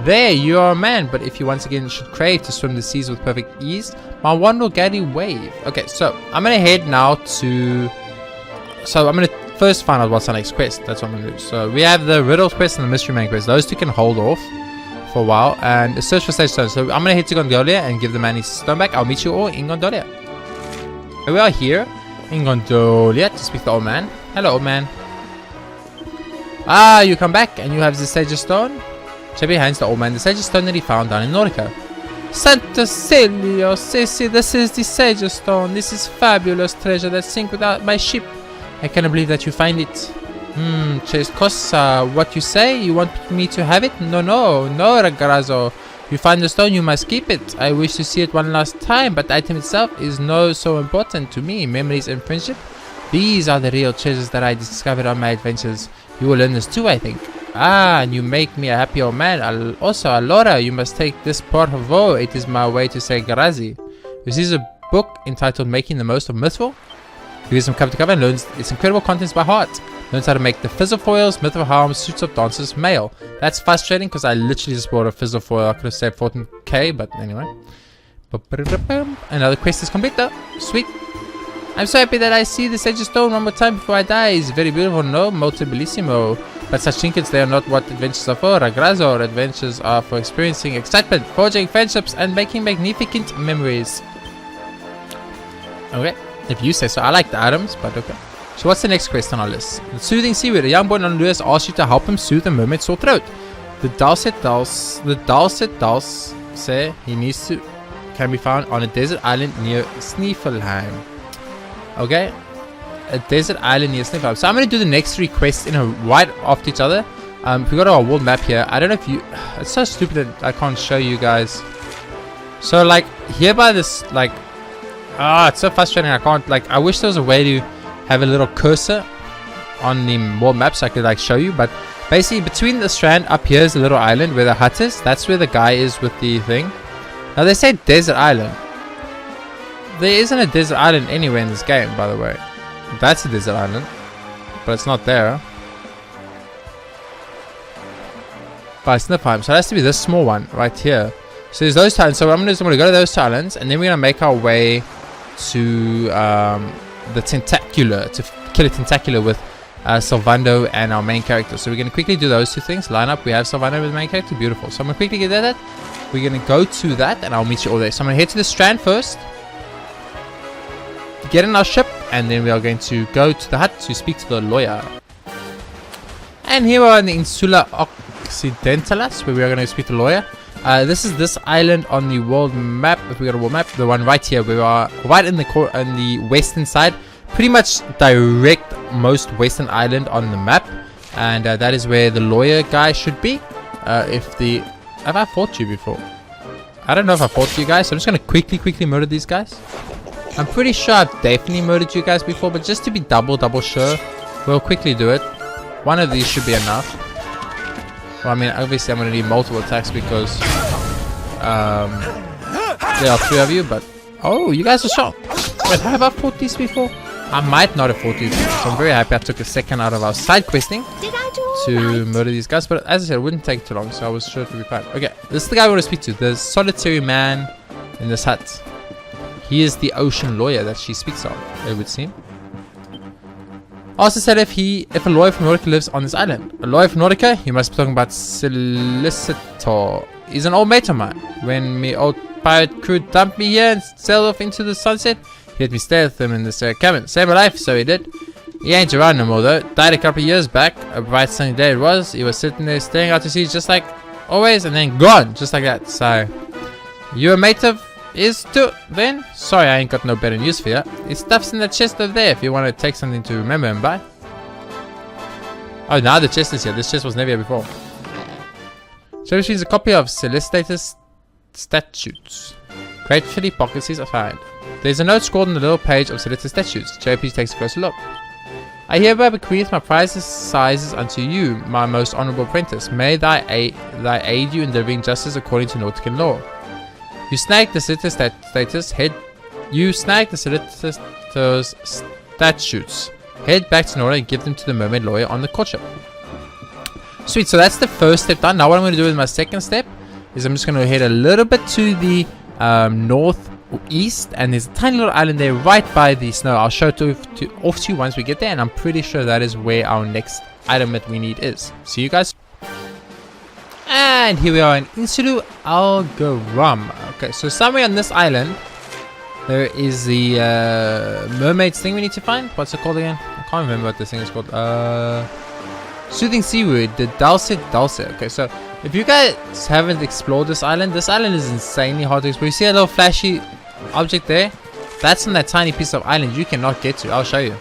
There, you are a man, but if you once again should crave to swim the seas with perfect ease, my wand will gladly wave. Okay, so I'm gonna head now to... So I'm gonna first find out what's our next quest. That's what I'm gonna do. So we have the riddle quest and the mystery man quest. Those two can hold off for a while. And search for sage stone. So I'm gonna head to Gondolia and give the man his stone back. I'll meet you all in Gondolia. And we are here in Gondolia to speak to the old man. Hello, old man. Ah, you come back and you have the sage stone. Chevy hands the old man the sage stone that he found down in Nordica. Santo Celio, Sissy, this is the sage stone. This is fabulous treasure that sank without my ship. I cannot believe that you find it. Chase Cosa, what you say? You want me to have it? No, Ragazzo. You find the stone, you must keep it. I wish to see it one last time, but the item itself is no so important to me. Memories and friendship, these are the real treasures that I discovered on my adventures. You will learn this too, I think. Ah, and you make me a happy old man. Also, Allora, you must take this por favor. It is my way to say grazie. This is a book entitled Making the Most of Mythful. Reads from cover to cover and learns its incredible contents by heart. Learns how to make the fizzle foils, mythical harms, suits of dancers, mail. That's frustrating because I literally just bought a fizzle foil. I could have saved 14k, but anyway. Another quest is complete though. Sweet. I'm so happy that I see the sage stone one more time before I die. It's very beautiful, no? Molto bellissimo. But such trinkets, they are not what adventures are for. Ragazzo, adventures are for experiencing excitement, forging friendships, and making magnificent memories. Okay, if you say so. I like the items, but okay. So what's the next quest on our list? The soothing seaweed. A young boy named Lewis asks you to help him soothe a mermaid's sore throat. The dulcet dulce say he needs to can be found on a desert island near Sniffelheim. Okay, a desert island near Sniffelheim. So I'm gonna do the next three quests in a right after each other. If we go to our world map here, I don't know if you. It's so stupid that I can't show you guys. So like here by this like, it's so frustrating. I can't like. I wish there was a way to have a little cursor on the world map so I could like show you, but basically between the strand up here is a little island where the hut is. That's where the guy is with the thing. Now they say desert island. There isn't a desert island anywhere in this game, by the way. That's a desert island, but it's not there. By Sniffelheim, so it has to be this small one right here. So there's those two islands. So what I'm gonna do is I'm gonna go to those two islands, and then we're gonna make our way to the tentacular, to kill a tentacular with Sylvando and our main character. So we're going to quickly do those two things. Line up, we have Sylvando with the main character, beautiful. So I'm going to quickly get that. We're going to go to that and I'll meet you all there. So I'm going to head to the strand first, get in our ship, and then we are going to go to the hut to speak to the lawyer. And here we are in the Insula Occidentalis, where we are going to speak to the lawyer. This is this island on the world map. If we got a world map, the one right here, we are right in the western side, pretty much direct most western island on the map, and that is where the lawyer guy should be. Have I fought you before? I don't know if I fought you guys, so I'm just gonna quickly murder these guys. I'm pretty sure I've definitely murdered you guys before, but just to be double sure, we'll quickly do it. One of these should be enough. Well, I mean, obviously I'm going to need multiple attacks because there are three of you, but... Oh, you guys are shot. Wait, have I fought these before? I might not have fought these before, so I'm very happy I took a second out of our side questing to murder these guys. But as I said, it wouldn't take too long, so I was sure it would be fine. Okay, this is the guy I want to speak to. The solitary man in this hut. He is the ocean lawyer that she speaks of, it would seem. Also said if a lawyer from Nordica lives on this island. A lawyer from Nordica? You must be talking about Solicitor. He's an old mate of mine. When me old pirate crew dumped me here and sailed off into the sunset, he let me stay with them in this cabin. Saved my life, so he did. He ain't around no more though. Died a couple of years back. A bright sunny day it was. He was sitting there staring out to sea just like always, and then gone just like that. So, you a mate of his too then? Sorry, I ain't got no better news for you. His stuff's in the chest over there if you want to take something to remember him by. Oh, now the chest is here. This chest was never here before. So which means a copy of Celestatus Statutes. Gratefully pockets are found. There's a note scrawled on the little page of Celestatus Statutes. JRPG takes a closer look. I hereby bequeath my prizes sizes unto you, my most honourable apprentice. May thy aid you in delivering justice according to Nautican law. You snag the Celestatus status head. You snag the Celestatus that shoots. Head back to Nora and give them to the mermaid lawyer on the courtship. Sweet, so that's the first step done. Now what I'm going to do with my second step is I'm just going to head a little bit to the northeast, and there's a tiny little island there right by the snow. I'll show it off to you once we get there, and I'm pretty sure that is where our next item that we need is. See you guys. And here we are in Insulu Algaram. Okay, so somewhere on this island there is the mermaids thing we need to find. What's it called again? I can't remember what this thing is called. Soothing Seaweed, the Dulcet. Okay, so if you guys haven't explored this island is insanely hard to explore. You see a little flashy object there? That's on that tiny piece of island you cannot get to. I'll show you.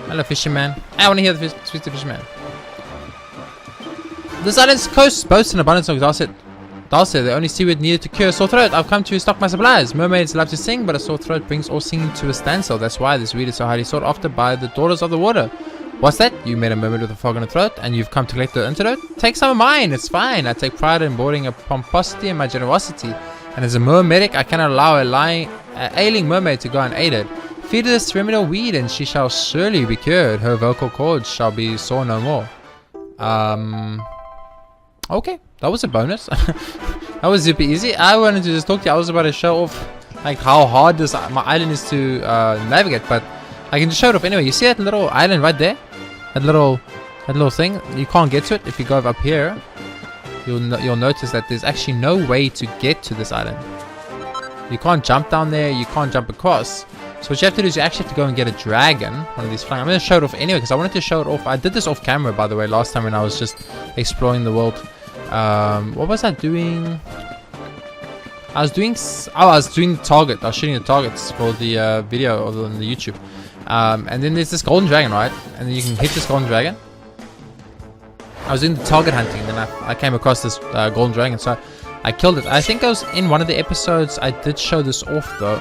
Hello, fisherman. I want to hear the speak to the fisherman. This island's coast boasts an abundance of Dulcet, the only seaweed needed to cure a sore throat. I've come to stock my supplies. Mermaids love to sing, but a sore throat brings all singing to a standstill. That's why this weed is so highly sought after by the daughters of the water. What's that? You met a mermaid with a frog in her throat, and you've come to collect the antidote? Take some of mine, it's fine. I take pride in boarding a pomposity and my generosity. And as a mermedic, I cannot allow a ailing mermaid to go unaided. Feed her this remedial weed, and she shall surely be cured. Her vocal cords shall be sore no more. Okay, that was a bonus. That was super easy. I wanted to just talk to you. I was about to show off like how hard my island is to navigate, but I can just show it off anyway. You see that little island right there? That little thing? You can't get to it. If you go up here, you'll notice that there's actually no way to get to this island. You can't jump down there. You can't jump across. So what you have to do is you actually have to go and get a dragon, one of these flying. I'm going to show it off anyway because I wanted to show it off. I did this off camera, by the way, last time when I was just exploring the world. What was I doing? I was doing the target. I was shooting the targets for the video on the YouTube. And then there's this golden dragon, right? And then you can hit this golden dragon. I was doing the target hunting, and then I came across this golden dragon, so I killed it. I think I was in one of the episodes. I did show this off though.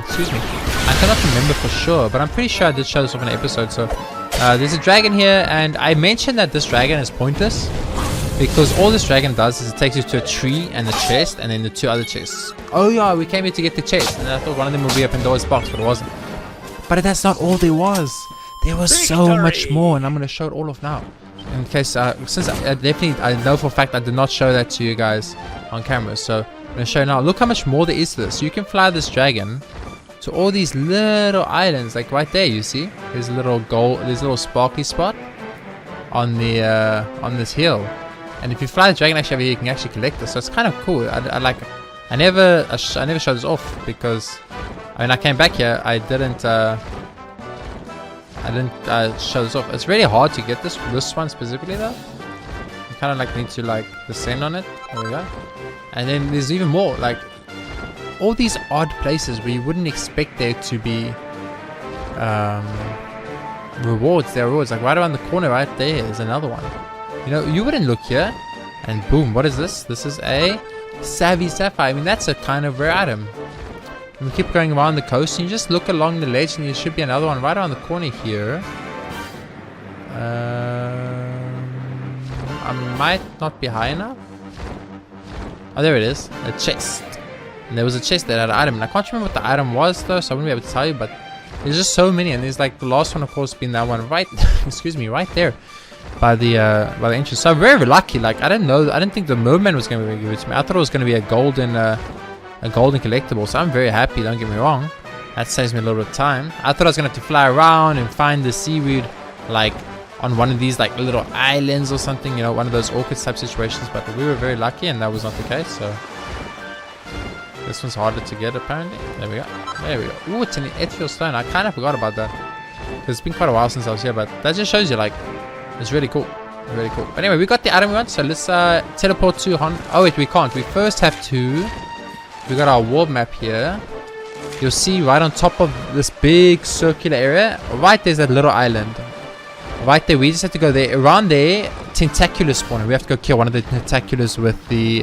Excuse me. I cannot remember for sure, but I'm pretty sure I did show this off in an episode. So there's a dragon here, and I mentioned that this dragon is pointless because all this dragon does is it takes you to a tree and a chest, and then the two other chests. Oh yeah, we came here to get the chest, and I thought one of them would be up in Pandora's box, but it wasn't. But that's not all there was. There was so much more, and I'm going to show it all off now. In case, since I know for a fact I did not show that to you guys on camera, so I'm going to show you now. Look how much more there is to this. You can fly this dragon to all these little islands, like right there. You see, there's a little sparkly spot on the on this hill, and if you fly the dragon actually over here, you can actually collect this. So it's kind of cool. I like it. I never showed this off because I came back here. I didn't show this off. It's really hard to get this one specifically though. You kind of need to descend on it. There we go. And then there's even more, like all these odd places where you wouldn't expect there to be rewards. There are rewards, like right around the corner right there is another one. You wouldn't look here, and boom, what is this? This is a Savvy Sapphire. That's a kind of rare item. And we keep going around the coast, and you just look along the ledge, and there should be another one right around the corner here. I might not be high enough. Oh, there it is. A chest. And there was a chest that had an item, and I can't remember what the item was though, so I wouldn't be able to tell you, but there's just so many, and there's the last one, of course, being that one right excuse me, right there by the entrance. So I'm very lucky. I didn't think the merman was going to give it to me. I thought it was going to be a golden collectible, so I'm very happy, don't get me wrong. That saves me a little bit of time. I thought I was gonna have to fly around and find the seaweed on one of these little islands or something, one of those orchid type situations, but we were very lucky and that was not the case. So this one's harder to get apparently. There we go. Ooh, it's an ethereal stone. I kind of forgot about that because it's been quite a while since I was here, but that just shows you it's really cool. Really cool. But anyway, we got the item we want, so let's teleport to oh wait, we can't. We first have to. We got our world map here. You'll see right on top of this big circular area, right there's that little island. Right there, we just have to go there. Around there, tentaculars spawn. We have to go kill one of the tentaculars with the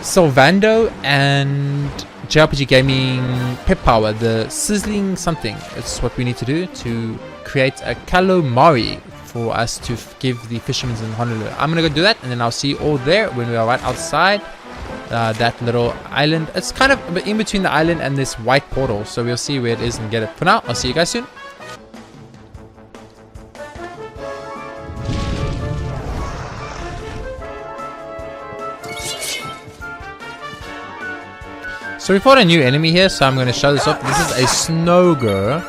Sylvando and JRPGaming pep power, the sizzling something. It's what we need to do to create a calamari for us to give the fishermen in Honolulu. I'm gonna go do that, and then I'll see you all there when we are right outside that little island. It's kind of in between the island and this white portal, so we'll see where it is and get it. For now, I'll see you guys soon. So we fought a new enemy here, so I'm going to show this off. This is a snow girl,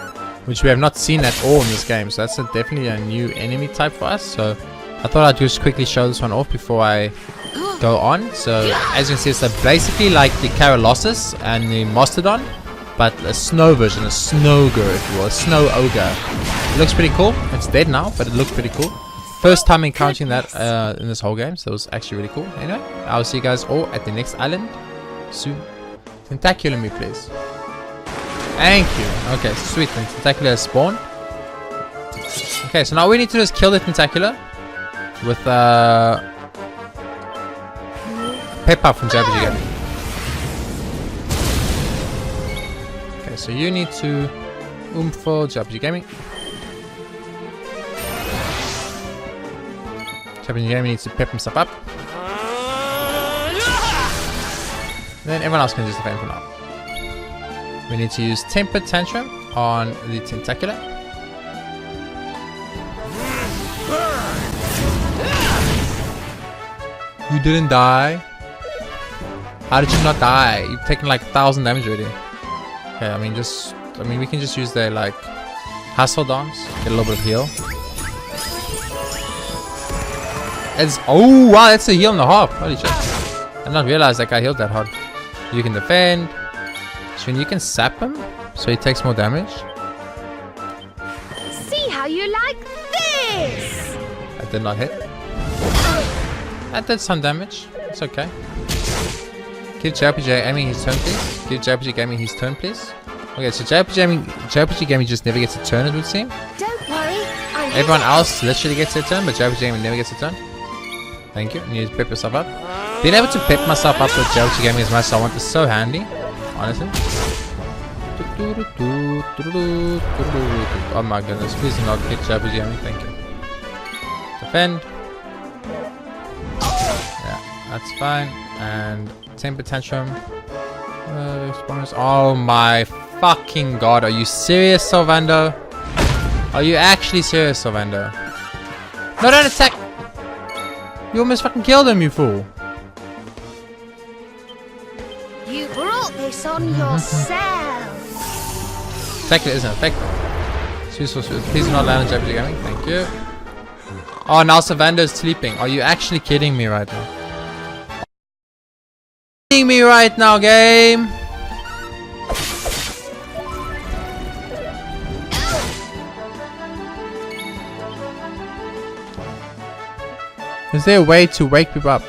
which we have not seen at all in this game, so that's definitely a new enemy type for us. So I thought I'd just quickly show this one off before I go on. So as you can see, it's basically like the Carolossus and the Mastodon, but a snow version, a snow girl if you will, a snow ogre. It looks pretty cool. It's dead now, but it looks pretty cool. First time encountering that in this whole game, so it was actually really cool. Anyway, I'll see you guys all at the next island soon. Tentacular me, please. Thank you. Okay, sweet. The tentacular has spawned. Okay, so now all we need to do is kill the tentacular with Pepper from JRPGaming. Okay, so you need to for JRPGaming. JRPGaming needs to pep himself up. Then everyone else can just defend for now. We need to use Temper Tantrum on the Tentacular. You didn't die. How did you not die? You've taken like 1,000 damage already. Okay, I mean we can just use their like hustle dance, get a little bit of heal. Oh wow, that's a heal and a half. Holy shit. I did not realize that guy healed that hard. You can defend. So you can sap him, so he takes more damage. See how you like this. That did not hit. That did some damage. It's okay. Give JRPGaming his turn, please. Give JRPGaming his turn, please. Okay, so JRPGaming just never gets a turn, it would seem. Don't worry. Everyone else literally gets a turn, but JRPGaming never gets a turn. Thank you. You need to pep yourself up. Being able to pep myself up with JRPGaming as much as I want is so handy, honestly. Oh my goodness, please do not hit JRPGaming, thank you. Defend. Yeah, that's fine. And Temper Tantrum. Oh my fucking god, are you serious, Sylvando? Are you actually serious, Sylvando? No, don't attack! You almost fucking killed him, you fool! You brought this on yourself. Effective isn't effective. Please do not land on JRPGaming, thank you. Oh, now Sylvando's sleeping. Are you actually kidding me right now? Kidding me right now, game? Is there a way to wake people up?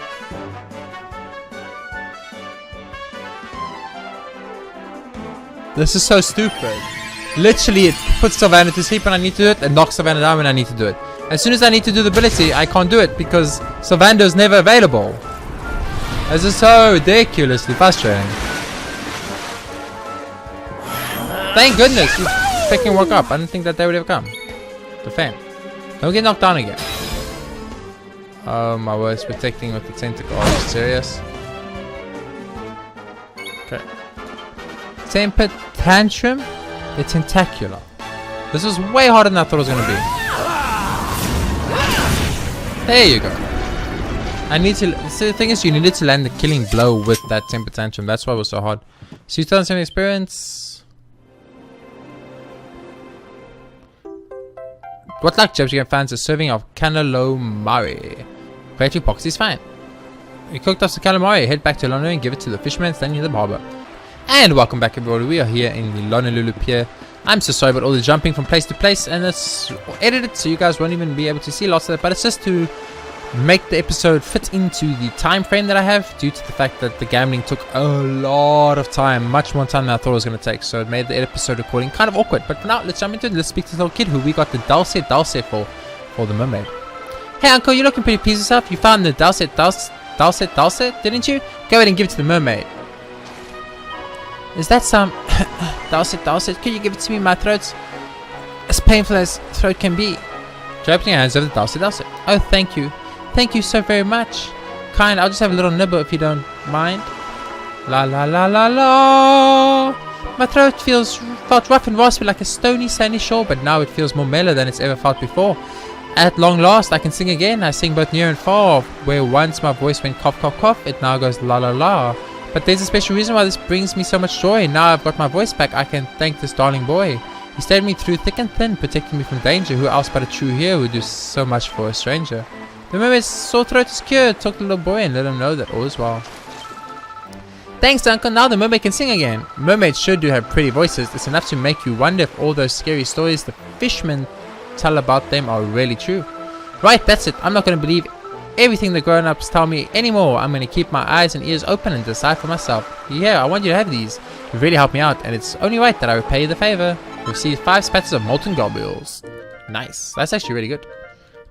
This is so stupid. Literally, it puts Sylvando to sleep when I need to do it, and knocks Sylvando down when I need to do it. As soon as I need to do the ability, I can't do it because Sylvando's never available. This is so ridiculously frustrating. Thank goodness you freaking woke up. I didn't think that they would ever come. Defend. Don't get knocked down again. Oh my word, it's protecting with the tentacle. Are you serious? Okay. Temper Tantrum, the Tentacular. This is way harder than I thought it was going to be. There you go. I need to. So the thing is, you needed to land the killing blow with that Temper Tantrum. That's why it was so hard. So you tell some experience. What luck, JRPG fans, are serving of calamari. Creative Pox is fine. We cooked us the calamari, head back to London and give it to the fishermen standing in the harbour. And welcome back, everybody. We are here in the Honolulu Pier. I'm so sorry about all the jumping from place to place, and it's edited so you guys won't even be able to see lots of it, but it's just to make the episode fit into the time frame that I have, due to the fact that the gambling took a lot of time, much more time than I thought it was going to take, so it made the episode recording kind of awkward. But for now, let's jump into it. Let's speak to this little kid who we got the Dulcet for the mermaid. Hey uncle, you're looking pretty pleased with yourself. You found the Dulcet, didn't you? Go ahead and give it to the mermaid. Is that some Dulcet? Could you give it to me? My throat's as painful as throat can be. Dropping your hands over the Dulcet. Oh, thank you. Thank you so very much. Kind, I'll just have a little nibble if you don't mind. La la la la la. My throat felt rough and raspy like a stony sandy shore, but now it feels more mellow than it's ever felt before. At long last, I can sing again. I sing both near and far. Where once my voice went cough, cough, cough, it now goes la la la. But there's a special reason why this brings me so much joy. Now I've got my voice back, I can thank this darling boy. He stayed me through thick and thin, protecting me from danger. Who else but a true hero would do so much for a stranger? The mermaid's sore throat is cured. Talk to the little boy and let him know that all is well. Thanks, Uncle. Now the mermaid can sing again. Mermaids sure do have pretty voices. It's enough to make you wonder if all those scary stories the fishermen tell about them are really true. Right, that's it. I'm not going to believe everything the grown-ups tell me anymore. I'm going to keep my eyes and ears open and decide for myself. Yeah, I want you to have these. You've really helped me out, and it's only right that I repay you the favor. Receive 5 spats of molten globules. Nice. That's actually really good.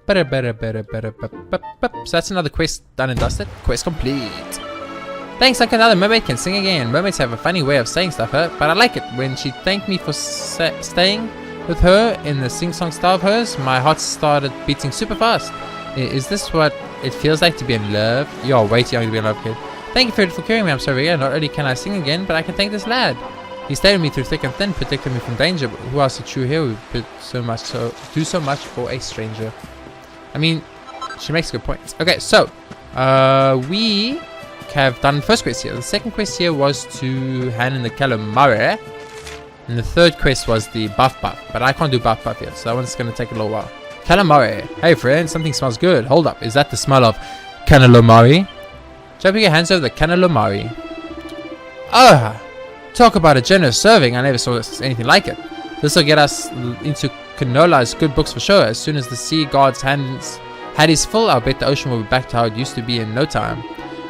So that's another quest done and dusted. Quest complete. Thanks, Uncle. Now the mermaid can sing again. Mermaids have a funny way of saying stuff, but I like it. When she thanked me for staying with her in the sing-song style of hers, my heart started beating super fast. Is this what it feels like to be in love? You're way too young to be in love, kid. Thank you for carrying me. I'm sorry again. Not only can I sing again, but I can thank this lad. He stayed with me through thick and thin, protected me from danger. But who else a true hero would do so much for a stranger? I mean, she makes good points. Okay, so we have done the first quest here. The second quest here was to hand in the calamari, and the third quest was the buff, but I can't do buff yet, so that one's going to take a little while. Calamari. Hey friend, something smells good. Hold up, is that the smell of calamari? Jump your hands over the calamari. Ah, talk about a generous serving. I never saw anything like it. This will get us into Canola's good books for sure. As soon as the sea god's hands had his full, I'll bet the ocean will be back to how it used to be in no time.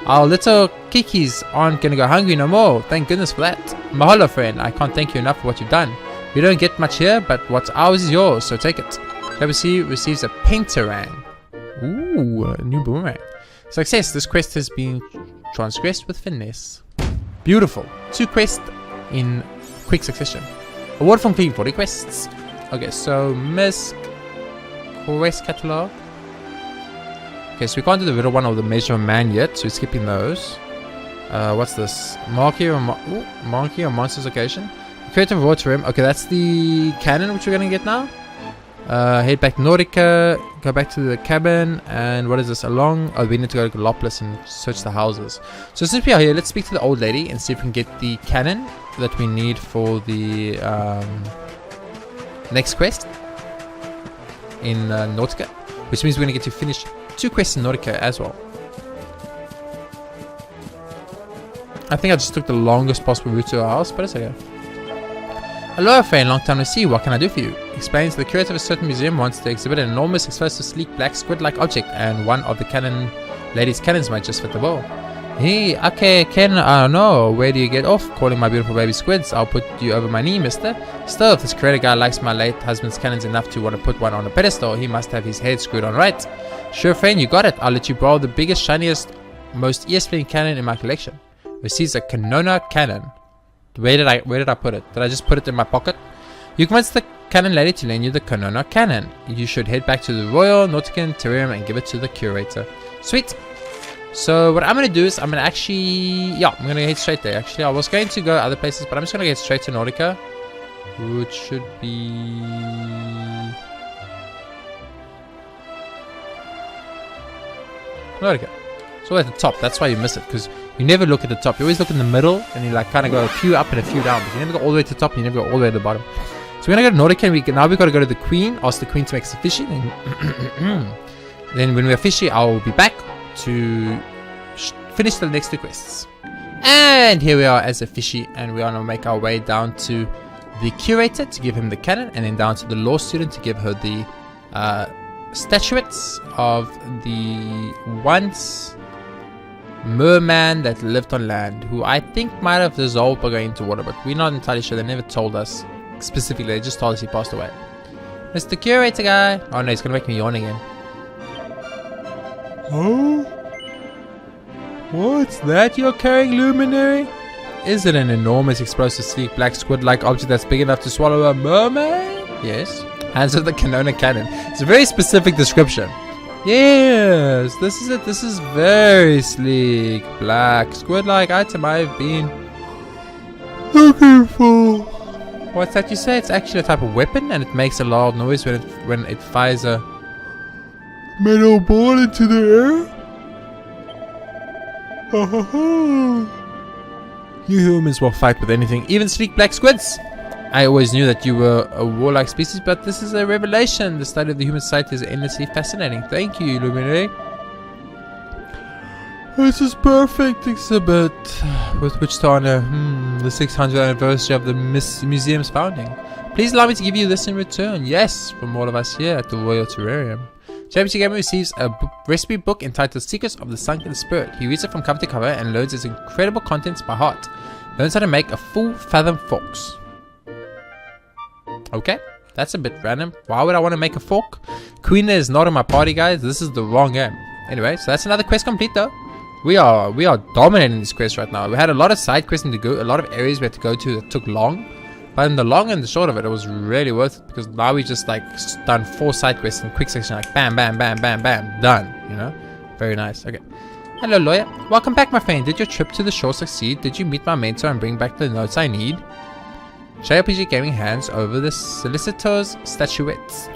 Our little kikis aren't gonna go hungry no more. Thank goodness for that. Mahalo friend, I can't thank you enough for what you've done. We don't get much here, but what's ours is yours, so take it. WC receives a painterang. Ooh, a new boomerang. Success, this quest has been transgressed with finesse. Beautiful. 2 quests in quick succession. Award from Clean 40 quests. Okay, so Miss Quest Catalog. Okay, so we can't do the riddle one or the measure of man yet, so we're skipping those. What's this? Monkey or monstrous occasion? Creative water room. Okay, that's the cannon which we're gonna get now. Head back to Nordica, go back to the cabin, and what is this? Oh, we need to go to Gallopolis and search the houses. So since we are here, let's speak to the old lady and see if we can get the cannon that we need for the next quest in Nautica, which means we're going to get to finish 2 quests in Nautica as well. I think I just took the longest possible route to our house, but it's okay. Hello friend, long time no see, what can I do for you? Explains the curator of a certain museum wants to exhibit an enormous, explosive, sleek, black, squid-like object, and one of the lady's cannons might just fit the bill. Hey, okay, Ken, I don't know, where do you get off calling my beautiful baby squids? I'll put you over my knee, mister. Still, if this creator guy likes my late husband's cannons enough to want to put one on a pedestal, he must have his head screwed on right. Sure friend, you got it. I'll let you borrow the biggest, shiniest, most ear-splitting cannon in my collection. Receives a Canona cannon. Where did I put it? Did I just put it in my pocket? You convince the cannon lady to lend you the Canona cannon. You should head back to the Royal Nautican Terrarium and give it to the curator. Sweet. So what I'm going to do is I'm going to head straight there. Actually, I was going to go other places, but I'm just going to get straight to Nautica, which should be Nautica. It's all at the top. That's why you miss it, because you never look at the top. You always look in the middle, and you like kind of go a few up and a few down, but you never go all the way to the top, and you never go all the way to the bottom. So we're gonna go to Nautica, and now we've got to go to the Queen, ask the Queen to make us a fishy, and then when we're fishy, I'll be back to finish the next 2 quests. And here we are as a fishy, and we are gonna make our way down to the curator to give him the cannon, and then down to the law student to give her the statuettes of the once merman that lived on land, who I think might have dissolved by going into water, but we're not entirely sure. They never told us specifically, they just told us he passed away. Mr. Curator guy. Oh no, he's gonna make me yawn again. Oh? What's that you're carrying, Luminary? Is it an enormous, explosive, sleek, black, squid-like object that's big enough to swallow a mermaid? Yes. Hands of the Canona cannon. It's a very specific description. Yes, this is it. This is very sleek. Black squid-like item I've been looking for. What's that you say? It's actually a type of weapon, and it makes a loud noise when it fires a metal ball into the air. You humans will fight with anything, even sleek black squids. I always knew that you were a warlike species, but this is a revelation. The study of the human society is endlessly fascinating. Thank you, Lumine. This is perfect exhibit with which to honor the 600th anniversary of the museum's founding. Please allow me to give you this in return. Yes, from all of us here at the Royal Terrarium. JRPGaming receives a recipe book entitled Secrets of the Sunken Spirit. He reads it from cover to cover and learns its incredible contents by heart. Learns how to make a full fathom forks. Okay, that's a bit random. Why would I want to make a fork? Queen is not in my party, guys. This is the wrong game. Anyway, so that's another quest complete though. We are dominating this quest right now. We had a lot of side questing to go, a lot of areas we had to go to that took long. But in the long and the short of it, it was really worth it because now we just like done 4 side quests in quick section, like bam, bam, bam, bam, bam, done. You know, very nice. Okay. Hello, lawyer. Welcome back, my friend. Did your trip to the shore succeed? Did you meet my mentor and bring back the notes I need? JRPGaming hands over the solicitor's statuettes.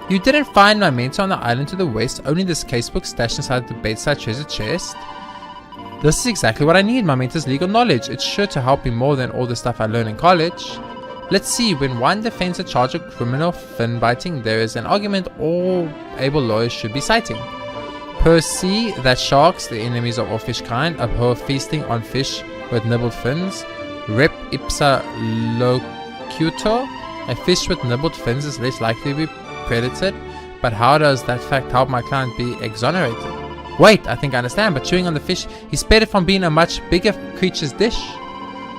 You didn't find my mentor on the island to the west, only this casebook stashed inside the bedside treasure chest. This is exactly what I need, my mentor's legal knowledge. It's sure to help me more than all the stuff I learned in college. Let's see, when one defends a charge of criminal fin biting, there is an argument all able lawyers should be citing. Percy that sharks, the enemies of all fish kind, abhor feasting on fish with nibbled fins. Rep ipsa locutor, a fish with nibbled fins is less likely to be predated, but how does that fact help my client be exonerated? Wait, I think I understand, but chewing on the fish, he spared it from being a much bigger creature's dish.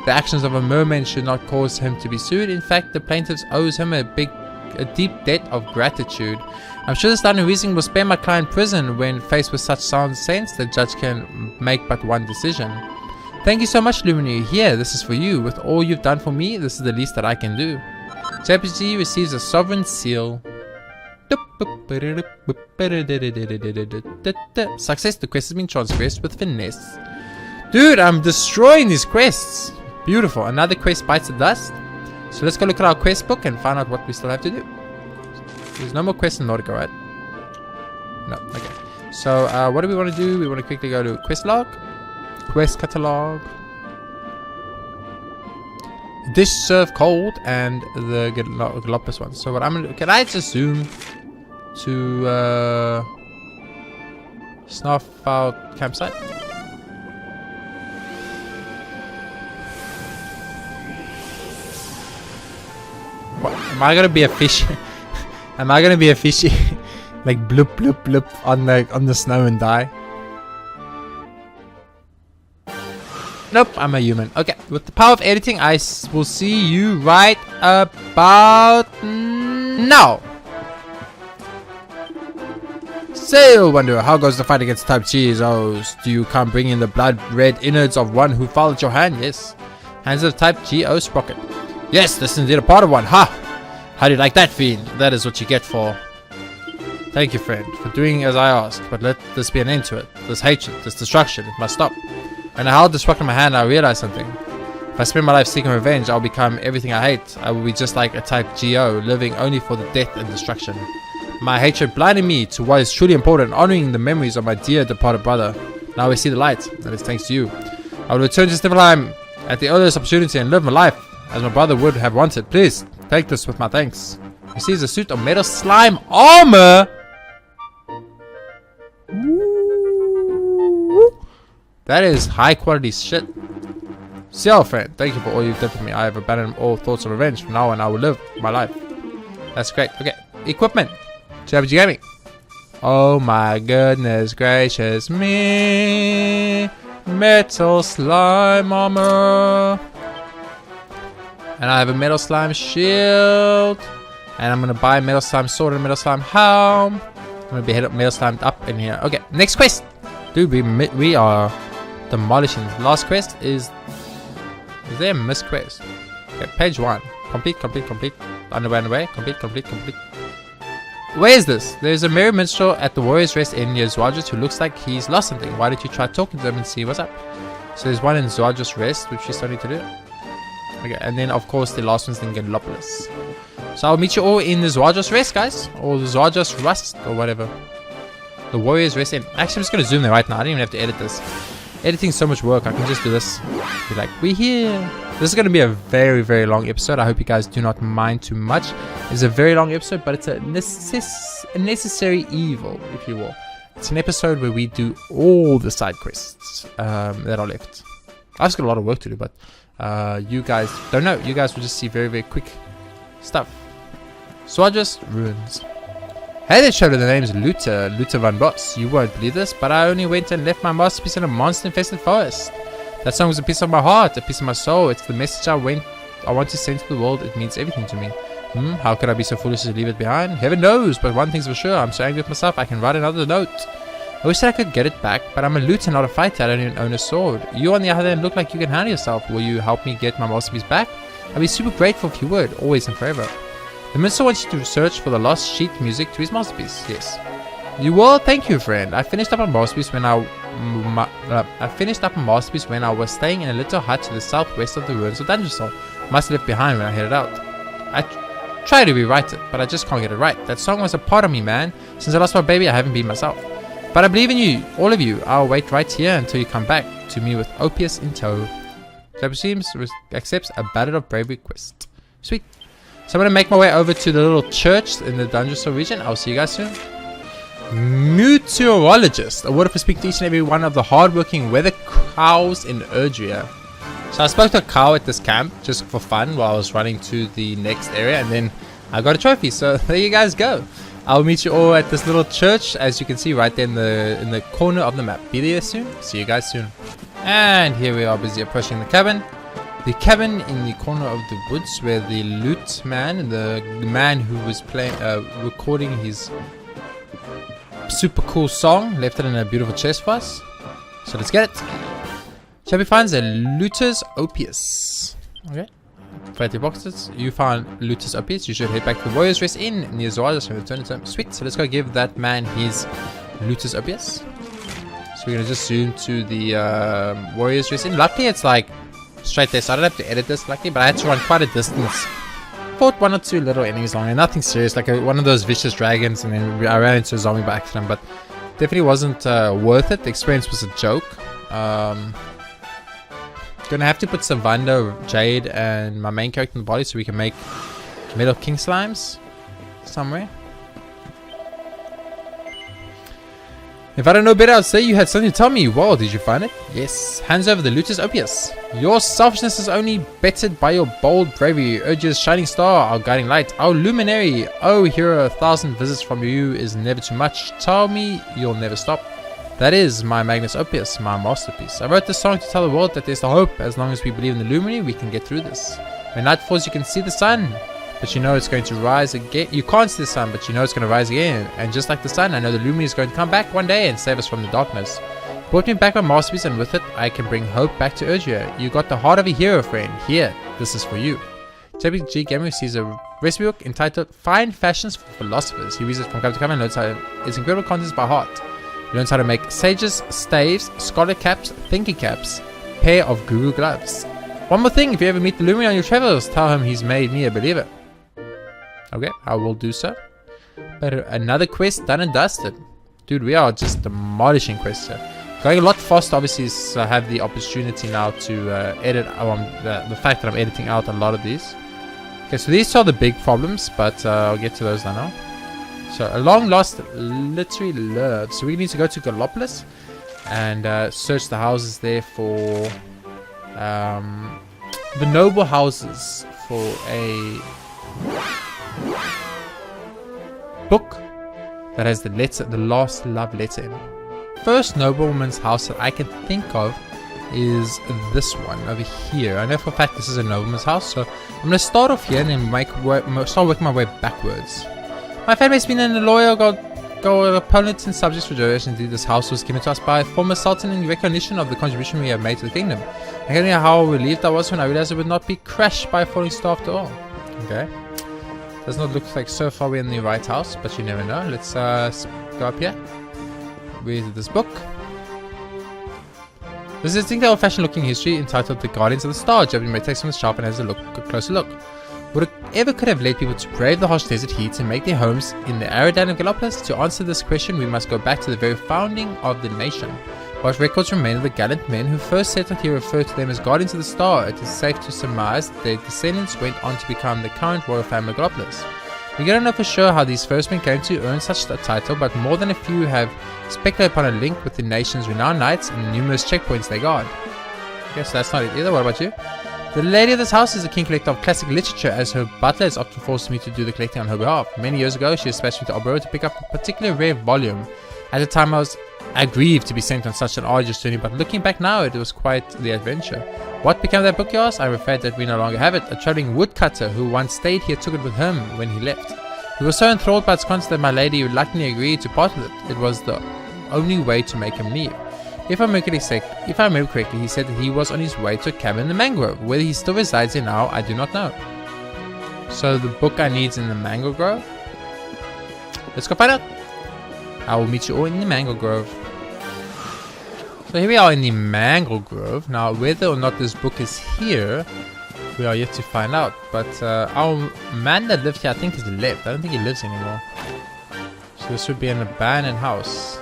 The actions of a merman should not cause him to be sued. In fact, the plaintiff owes him a deep debt of gratitude. I'm sure this line of reasoning will spare my client prison. When faced with such sound sense, the judge can make but one decision. Thank you so much, Lumini. Here, this is for you. With all you've done for me, this is the least that I can do. JRPG receives a sovereign seal. Success, the quest has been transgressed with finesse. Dude, I'm destroying these quests. Beautiful. Another quest bites the dust. So let's go look at our quest book and find out what we still have to do. There's no more quests in Nordica, right? No, okay. So what do we want to do? We want to quickly go to quest log. Quest catalog. Dish served cold and the Galapagos one. So what I'm gonna do, can I just zoom to snuff out campsite? What, am I gonna be a fish? Am I gonna be a fishy? Like bloop bloop bloop on the snow and die? Nope, I'm a human. Okay, with the power of editing, I will see you right about now. So, wonder, how goes the fight against Type GOs? Do you come bring in the blood-red innards of one who fell at your hand? Yes. Hands of Type GO sprocket. Yes, this is indeed a part of one. Ha! How do you like that, fiend? That is what you get for... Thank you, friend, for doing as I asked. But let this be an end to it. This hatred, this destruction, it must stop. When I held this rock in my hand, I realized something. If I spend my life seeking revenge, I'll become everything I hate. I will be just like a Type GO, living only for the death and destruction. My hatred blinded me to what is truly important, honoring the memories of my dear departed brother. Now we see the light, and it's thanks to you. I will return to Stiflheim at the earliest opportunity and live my life as my brother would have wanted. Please, take this with my thanks. Receives a suit of metal slime armor. That is high quality shit. See our friend, thank you for all you've done for me. I have abandoned all thoughts of revenge. From now on, I will live my life. That's great. Okay, equipment. JRPGaming. Oh my goodness gracious me. Metal slime armor. And I have a metal slime shield. And I'm gonna buy a metal slime sword and a metal slime helm. I'm gonna be metal slimed up in here. Okay, next quest. Dude, we are demolishing. Last quest is there a missed quest? Okay, page 1. Complete. Underway. Complete. Where is this? There's a merry minstrel at the Warrior's Rest in near Zwajdras who looks like he's lost something. Why don't you try talking to him and see what's up? So there's one in Zwajdras Rest, which we're starting to do. Okay, and then of course the last one's in Gallopolis. So I'll meet you all in the Zwajdras Rest, guys. Or the Zwajdras Rust, or whatever. The Warrior's Rest in. Actually, I'm just going to zoom there right now. I don't even have to edit this. Editing's so much work. I can just do this. Be like, we're here. This is going to be a very, very long episode. I hope you guys do not mind too much. It's a very long episode, but it's a necessary evil, if you will. It's an episode where we do all the side quests that are left. I've just got a lot of work to do, but you guys don't know. You guys will just see very, very quick stuff. Zwajdras Ruins. Hey there, Shadow. The name's Luther van Boss. You won't believe this, but I only went and left my masterpiece in a monster-infested forest. That song was a piece of my heart, a piece of my soul. It's the message I want to send to the world. It means everything to me. How could I be so foolish to leave it behind? Heaven knows, but one thing's for sure. I'm so angry with myself, I can write another note. I wish that I could get it back, but I'm a looter, not a fighter. I don't even own a sword. You, on the other hand, look like you can handle yourself. Will you help me get my masterpiece back? I'd be super grateful if you would, always and forever. The minstrel wants you to search for the lost sheet music to his masterpiece. Yes. You will. Thank you, friend. I finished up a masterpiece when I was staying in a little hut to the southwest of the ruins of Dungeon Soul. Must have left behind when I headed out. I try to rewrite it, but I just can't get it right. That song was a part of me, man. Since I lost my baby, I haven't been myself. But I believe in you, all of you. I'll wait right here until you come back to me with Opius in tow. JayRPG accepts a Ballad of Bravery quest. Sweet. So I'm going to make my way over to the little church in the Dungeon Soul region. I'll see you guys soon. Meteorologist. A word for speaking to each and every one of the hardworking weather cows in Erdrea. So I spoke to a cow at this camp just for fun while I was running to the next area, and then I got a trophy. So there you guys go. I'll meet you all at this little church, as you can see right there in the corner of the map. Be there soon. See you guys soon. And here we are, busy approaching the cabin. The cabin in the corner of the woods where the lute man, the man who was playing, recording his super cool song, left it in a beautiful chest for us. So let's get it. Chubby finds a looter's opius. Okay. Fight boxes. You found looter's opius. You should head back to the Warrior's Rest Inn near Zwajdras and return it. Sweet. So let's go give that man his looter's opius. So we're gonna just zoom to the Warrior's Rest Inn. Luckily, it's like straight there, so I don't have to edit this. Luckily, but I had to run quite a distance. Fought one or two little enemies along there. Nothing serious, like one of those vicious dragons, and then I ran into a zombie by accident. But definitely wasn't worth it. The experience was a joke. Gonna have to put some Vanda, Jade, and my main character in the body so we can make Metal King Slimes somewhere. If I don't know better, I'd say you had something to tell me. Whoa, did you find it? Yes. Hands over the looter's opius. Your selfishness is only bettered by your bold bravery. Urges shining star, our guiding light, our luminary. Oh, hero, 1,000 visits from you is never too much. Tell me you'll never stop. That is my magnus opus, my masterpiece. I wrote this song to tell the world that there's the hope. As long as we believe in the luminary, we can get through this. When night falls, you can see the sun, but you know it's going to rise again. You can't see the sun, but you know it's going to rise again. And just like the sun, I know the luminary is going to come back one day and save us from the darkness. Brought me back my masterpiece, and with it, I can bring hope back to Erdrea. You got the heart of a hero, friend. Here, this is for you. JayRPGaming sees a recipe book entitled Fine Fashions for Philosophers. He reads it from cover to cover and learns how its incredible contents by heart. He learns how to make sages, staves, scholar caps, thinking caps, pair of guru gloves. One more thing, if you ever meet the luminary on your travels, tell him he's made me a believer. Okay, I will do so. But another quest done and dusted. Dude, we are just demolishing quests here. Going a lot faster, obviously, so I have the opportunity now to edit the fact that I'm editing out a lot of these. Okay, so these are the big problems, but I'll get to those now. So, a long lost literary love. So we need to go to Gallopolis and search the houses there for the noble houses for a book that has the last love letter in it. First noblewoman's house that I can think of is this one over here. I know for a fact this is a nobleman's house, so I'm going to start off here and then start working my way backwards. My family has been in a loyal opponents and subjects for generations. Indeed, this house was given to us by a former sultan in recognition of the contribution we have made to the kingdom. I can't know how relieved I was when I realized it would not be crashed by a falling star after all. Okay. Does not look like so far we're in the right house, but you never know. Let's go up here. Where's this book? This is a distinctly old-fashioned looking history entitled The Guardians of the Star. JRPG takes from the shelf and has a closer look. Whatever could have led people to brave the harsh desert heat and make their homes in the arid land of Gallipolis? To answer this question, we must go back to the very founding of the nation. What records remain of the gallant men who first settled here refer to them as Guardians of the Star. It is safe to surmise that their descendants went on to become the current royal family of Gallipolis. We don't know for sure how these first men came to earn such a title, but more than a few have speculated upon a link with the nation's renowned knights and the numerous checkpoints they guard. Guess that's not it either. What about you? The lady of this house is a keen collector of classic literature, as her butler has often forced me to do the collecting on her behalf. Many years ago, she dispatched me to Alboro to pick up a particular rare volume. At the time, I was aggrieved to be sent on such an arduous journey, but looking back now, it was quite the adventure. What became of that book, you ask? I'm afraid that we no longer have it. A travelling woodcutter who once stayed here took it with him when he left. He was so enthralled by its contents that my lady reluctantly agreed to part with it. It was the only way to make him leave. If I remember correctly, he said that he was on his way to a cabin in the mangrove. Whether he still resides here now, I do not know. So the book I need is in the mango grove. Let's go find out. I will meet you all in the mango grove. So here we are in the mango grove. Now whether or not this book is here, we are yet to find out. But our man that lived here, I think, has left. I don't think he lives anymore. So this would be an abandoned house.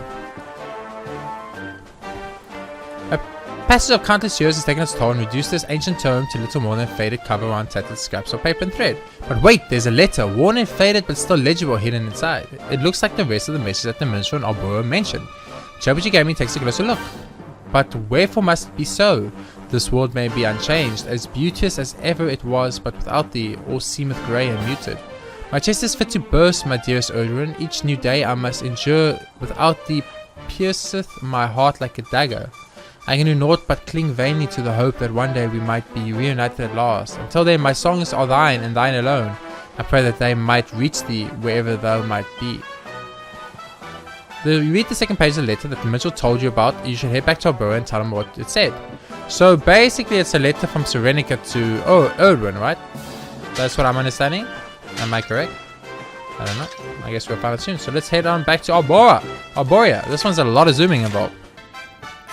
A passage of countless years has taken its toll and reduced this ancient tome to little more than a faded cover around tattered scraps of paper and thread. But wait, there's a letter, worn and faded but still legible, hidden inside. It looks like the rest of the message that the minstrel and Alboro mentioned. JRPGaming takes a closer look. But wherefore must it be so? This world may be unchanged, as beauteous as ever it was, but without thee, all seemeth grey and muted. My chest is fit to burst, my dearest Erdwin. Each new day I must endure, without thee pierceth my heart like a dagger. I can do naught but cling vainly to the hope that one day we might be reunited at last. Until then, my songs are thine and thine alone. I pray that they might reach thee wherever thou might be. You read the second page of the letter that the minstrel told you about. You should head back to Alboro and tell him what it said. So basically it's a letter from Serenica to Erdwin, right? That's what I'm understanding. Am I correct? I don't know. I guess we'll find out soon. So let's head on back to Arboria. This one's a lot of zooming involved.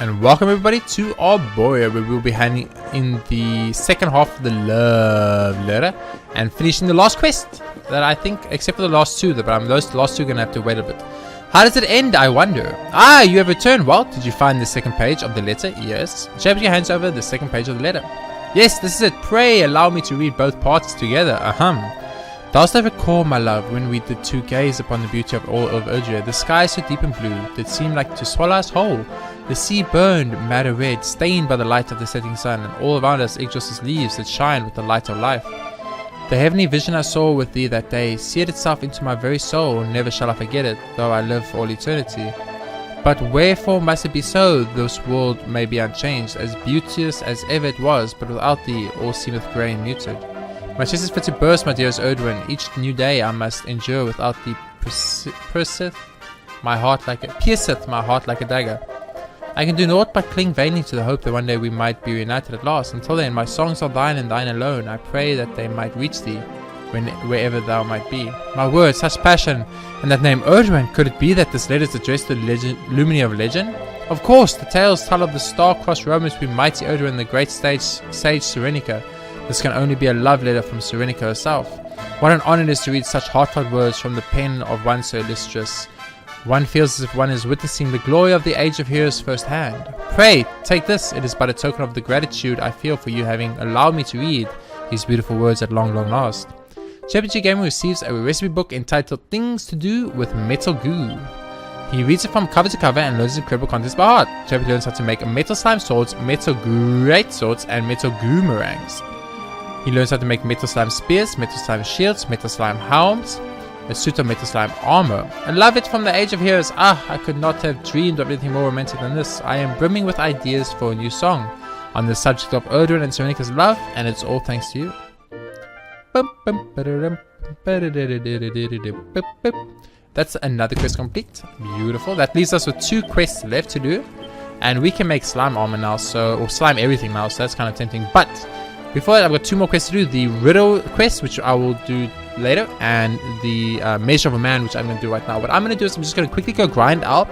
And welcome everybody to Arboria, where we'll be handing in the second half of the love letter and finishing the last quest that I think, except for the last two, but those last two are gonna have to wait a bit. How does it end, I wonder? Ah, you have returned. Well, did you find the second page of the letter? Yes. JRPG hands over the second page of the letter. Yes, this is it. Pray allow me to read both parts together. Dost thou recall, my love, when we did two gaze upon the beauty of all of Erdria? The sky so deep and blue, did seem like to swallow us whole. The sea burned madder red, stained by the light of the setting sun, and all around us exhausted leaves that shine with the light of life. The heavenly vision I saw with thee that day seared itself into my very soul, never shall I forget it, though I live for all eternity. But wherefore must it be so? This world may be unchanged, as beauteous as ever it was, but without thee all seemeth grey and muted. My chest is fit to burst, my dearest Erdwin. Each new day I must endure without thee pierceth my heart like a dagger. I can do naught but cling vainly to the hope that one day we might be reunited at last. Until then, my songs are thine and thine alone. I pray that they might reach thee wherever thou might be. My words, such passion, and that name Erdwin. Could it be that this letter is addressed to the Lumini of legend? Of course, the tales tell of the star-crossed romance between mighty Erdwin and the great sage Serenica. This can only be a love letter from Serenica herself. What an honor it is to read such heartfelt words from the pen of one so illustrious. One feels as if one is witnessing the glory of the age of heroes firsthand. Pray, take this. It is but a token of the gratitude I feel for you having allowed me to read these beautiful words at long last. JRPGaming receives a recipe book entitled Things to Do with Metal Goo. He reads it from cover to cover and learns its incredible contents by heart. JRPG learns how to make metal slime swords, metal great swords, and metal goomerangs. He learns how to make metal slime spears, metal slime shields, metal slime helms, a suit of metal slime armor. I love it from the age of heroes. I could not have dreamed of anything more romantic than this. I am brimming with ideas for a new song on the subject of Erdwin and Serenica's love, and it's all thanks to you. That's another quest complete. Beautiful. That leaves us with 2 quests left to do, and we can make slime armor now, or slime everything now, so that's kind of tempting. But Before that, I've got 2 more quests to do. The riddle quest, which I will do later, and the measure of a man, which I'm going to do right now. What I'm going to do is I'm just going to quickly go grind out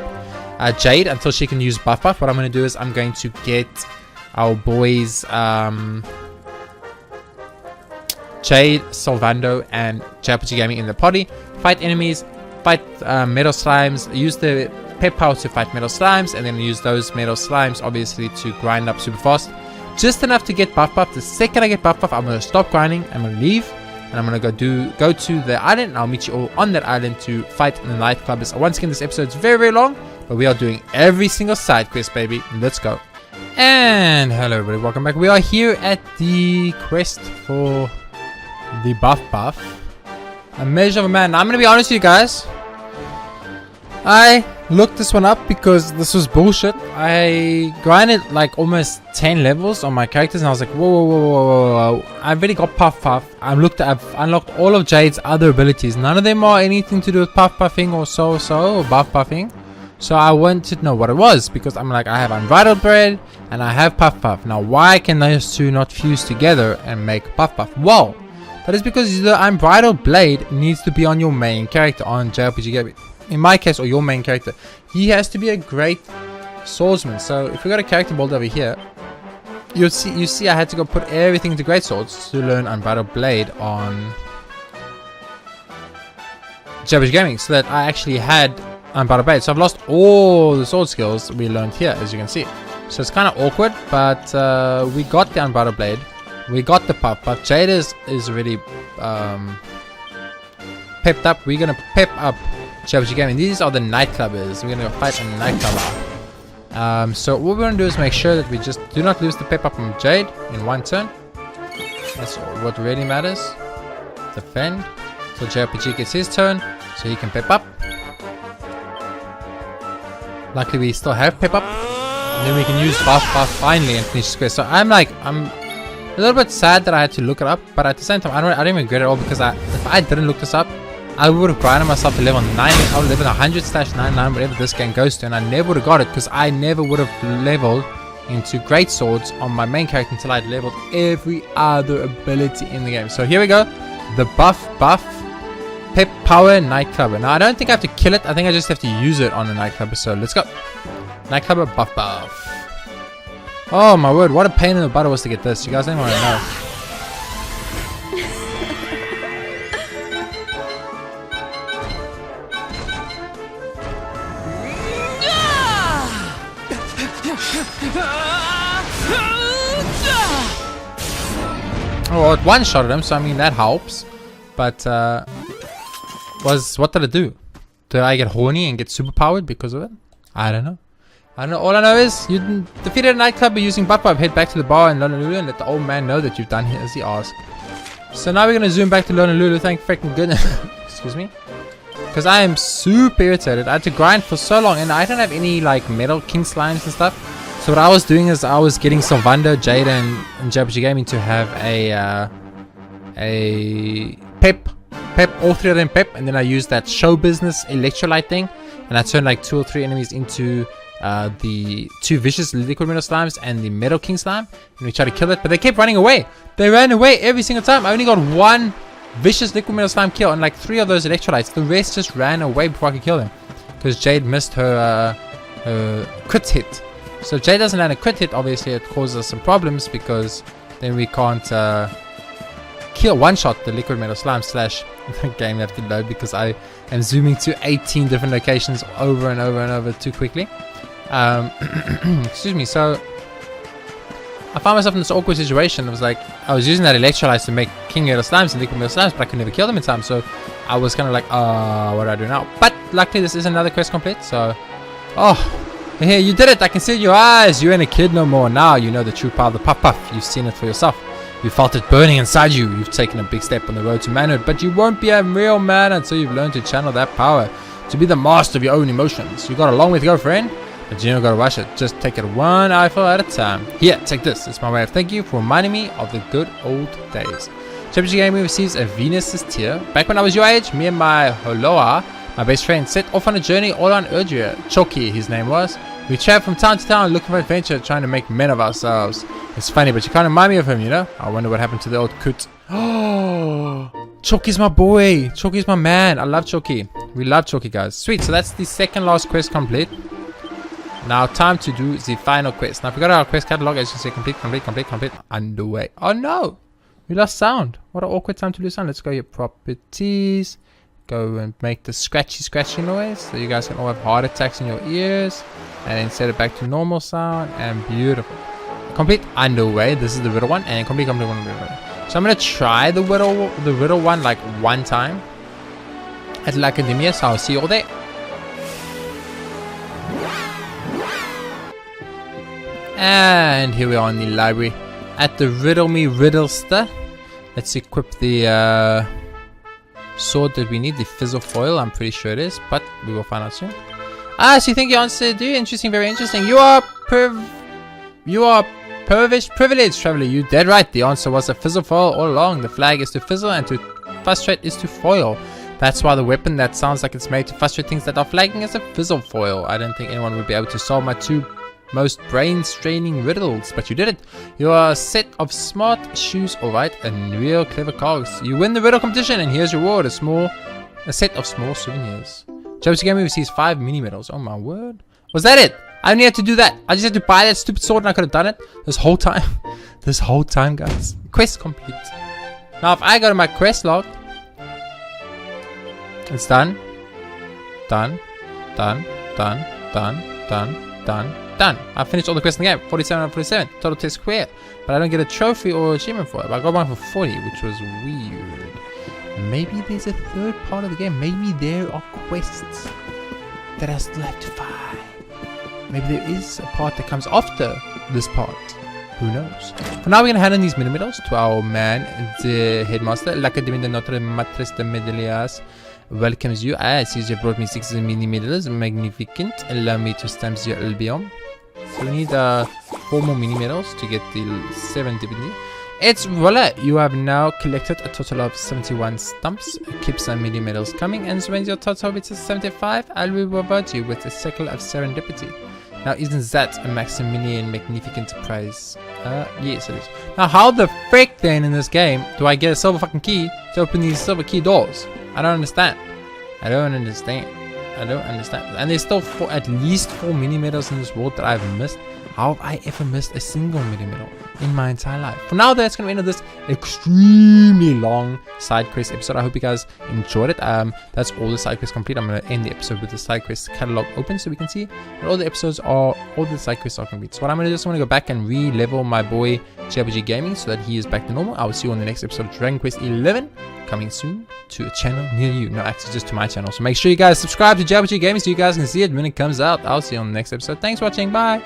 Jade until she can use buff. What I'm going to do is I'm going to get our boys Jade, Salvando, and JRPGaming in the party. Fight enemies, fight metal slimes, use the pep power to fight metal slimes, and then use those metal slimes obviously to grind up super fast. Just enough to get buff. The second I get buff, I'm going to stop grinding, I'm going to leave, and I'm going to go to the island, and I'll meet you all on that island to fight in the nightclub. Once again, this episode is very, very long, but we are doing every single side quest, baby. Let's go. And hello everybody, welcome back. We are here at the quest for the buff. A measure of a man. Now, I'm going to be honest with you guys. I looked this one up because this was bullshit. I grinded like almost 10 levels on my characters and I was like, whoa. I've already got Puff. I've unlocked all of Jade's other abilities. None of them are anything to do with puffing or or buff buffing. So I wanted to know what it was because I'm like, I have Unbridled Bread and I have Puff. Now, why can those two not fuse together and make Puff? Well, that is because the Unbridled Blade needs to be on your main character on JRPGaming. In my case, or your main character, he has to be a great swordsman. So if we got a character build over here, you see I had to go put everything to great swords to learn Unbridled Blade on JRPGaming, so that I actually had Unbridled Blade. So I've lost all the sword skills we learned here, as you can see. So it's kind of awkward, but we got the Unbridled Blade, we got the Puff. Jade is really pepped up. We're gonna pep up JRPGaming. These are the nightclubbers. We're gonna go fight a nightclubber. So what we're gonna do is make sure that we just do not lose the pep up from Jade in one turn. That's what really matters. Defend till JRPG gets his turn, so he can pep up. Luckily, we still have pep up, and then we can use buff finally and finish square. So I'm a little bit sad that I had to look it up, but at the same time, I don't even regret it all because if I didn't look this up, I would have grinded myself to level 9, I would level 100/99, whatever this game goes to, and I never would have got it because I never would have leveled into great swords on my main character until I'd leveled every other ability in the game. So here we go, the buff, pep power nightclubber. Now I don't think I have to kill it, I think I just have to use it on a nightclubber. So let's go. Nightclubber buff. Oh my word, what a pain in the butt it was to get this. You guys don't want to know. Oh, well, it one-shotted him, so I mean that helps. But what did it do? Did I get horny and get superpowered because of it? I don't know. All I know is you defeated a nightclubber using buff. Head back to the bar in Honolulu and let the old man know that you've done as he asked. So now we're gonna zoom back to Honolulu. Thank freaking goodness. Excuse me. Because I am super irritated. I had to grind for so long and I don't have any like metal king slimes and stuff. So what I was doing is I was getting Salvando, Jade, and JRPGaming to have a pep, all 3 of them pep, and then I used that show business electrolyte thing, and I turned like 2 or 3 enemies into the 2 vicious liquid metal slimes and the metal king slime, and we tried to kill it, but they kept running away. They ran away every single time. I only got 1 vicious liquid metal slime kill and like 3 of those electrolytes. The rest just ran away before I could kill them because Jade missed her crit hit. So if Jade doesn't land a crit hit, obviously it causes us some problems because then we can't kill one-shot the liquid metal slime slash the game have to load because I am zooming to 18 different locations over and over too quickly. Excuse me. So I found myself in this awkward situation. It was like I was using that electrolyte to make king metal slimes and liquid metal slimes, but I could never kill them in time. So I was kind of like, what do I do now? But luckily this is another quest complete. So, hey, you did it. I can see in your eyes. You ain't a kid no more. Now you know the true power of the puff. You've seen it for yourself. You felt it burning inside you. You've taken a big step on the road to manhood, but you won't be a real man until you've learned to channel that power to be the master of your own emotions. You got a long way to go, friend, but you don't gotta rush it. Just take it one eyeful at a time. Here, take this. It's my way of thanking you for reminding me of the good old days. JRPGaming receives a Venus's tear. Back when I was your age, me and my Holoa, my best friend, set off on a journey all on Urdria. Choki, his name was. We traveled from town to town looking for adventure, trying to make men of ourselves. It's funny, but you can't remind me of him, you know? I wonder what happened to the old coot. Oh, Choki's my boy. Choki's my man. I love Choki. We love Choki, guys. Sweet. So that's the second last quest complete. Now time to do the final quest. Now if we go to our quest catalog, as you can see, complete, underway. Oh no! We lost sound. What an awkward time to lose sound. Let's go here, properties. Go and make the scratchy noise so you guys can all have heart attacks in your ears. And then set it back to normal sound. And beautiful. Complete underway. This is the riddle one. And complete one. So I'm gonna try the riddle one like one time at La Academia. So I'll see you all there. And here we are in the library at the Riddle Me Riddlester. Let's equip the sword that we need, the fizzle foil. I'm pretty sure it is, but we will find out soon. Ah, so you think you answered, dude? Interesting, very interesting. You are privileged traveler. You dead right. The answer was a fizzle foil all along. The flag is to fizzle and to frustrate is to foil. That's why the weapon that sounds like it's made to frustrate things that are flagging is a fizzle foil. I don't think anyone would be able to solve my two most brain-straining riddles, but you did it. You are a set of smart shoes, alright, and real clever cogs. You win the riddle competition, and here's your reward: a set of small souvenirs. JRPGaming receives 5 mini medals. Oh my word! Was that it? I didn't have to do that. I just had to buy that stupid sword, and I could have done it this whole time. This whole time, guys. Quest complete. Now, if I go to my quest log, it's done. Done. I finished all the quests in the game. 47 out of 47. Total test square. But I don't get a trophy or achievement for it. But I got one for 40, which was weird. Maybe there's a third part of the game. Maybe there are quests that I still have to find. Maybe there is a part that comes after this part. Who knows? For now, we're going to hand in these mini medals to our man, the headmaster. L'Académie de Notre Maîtresse de Medallias welcomes you. Ah, it says you brought me 6 mini medals. Magnificent. Allow me to stamp your album. So we need 4 more mini medals to get the 7 divinity. It's voila! You have now collected a total of 71 stumps. Keep some mini medals coming, and when your total reaches 75, I will reward you with a circle of serendipity. Now, isn't that a Maximilian Magnificent prize? Yes, it is. Now, how the frick then in this game do I get a silver fucking key to open these silver key doors? I don't understand. And there's still at least 4 mini medals in this world that I've missed. How have I ever missed a single mini medal in my entire life? For now, that's going to end this extremely long side quest episode. I hope you guys enjoyed it. That's all the side quests complete. I'm going to end the episode with the side quest catalog open so we can see that all the side quests are complete. So what I'm going to do is I'm going to go back and re-level my boy JRPGaming so that he is back to normal. I will see you on the next episode of Dragon Quest 11, coming soon to a channel near you. No access just to my channel. So make sure you guys subscribe to JRPGaming so you guys can see it when it comes out. I'll see you on the next episode. Thanks for watching. Bye.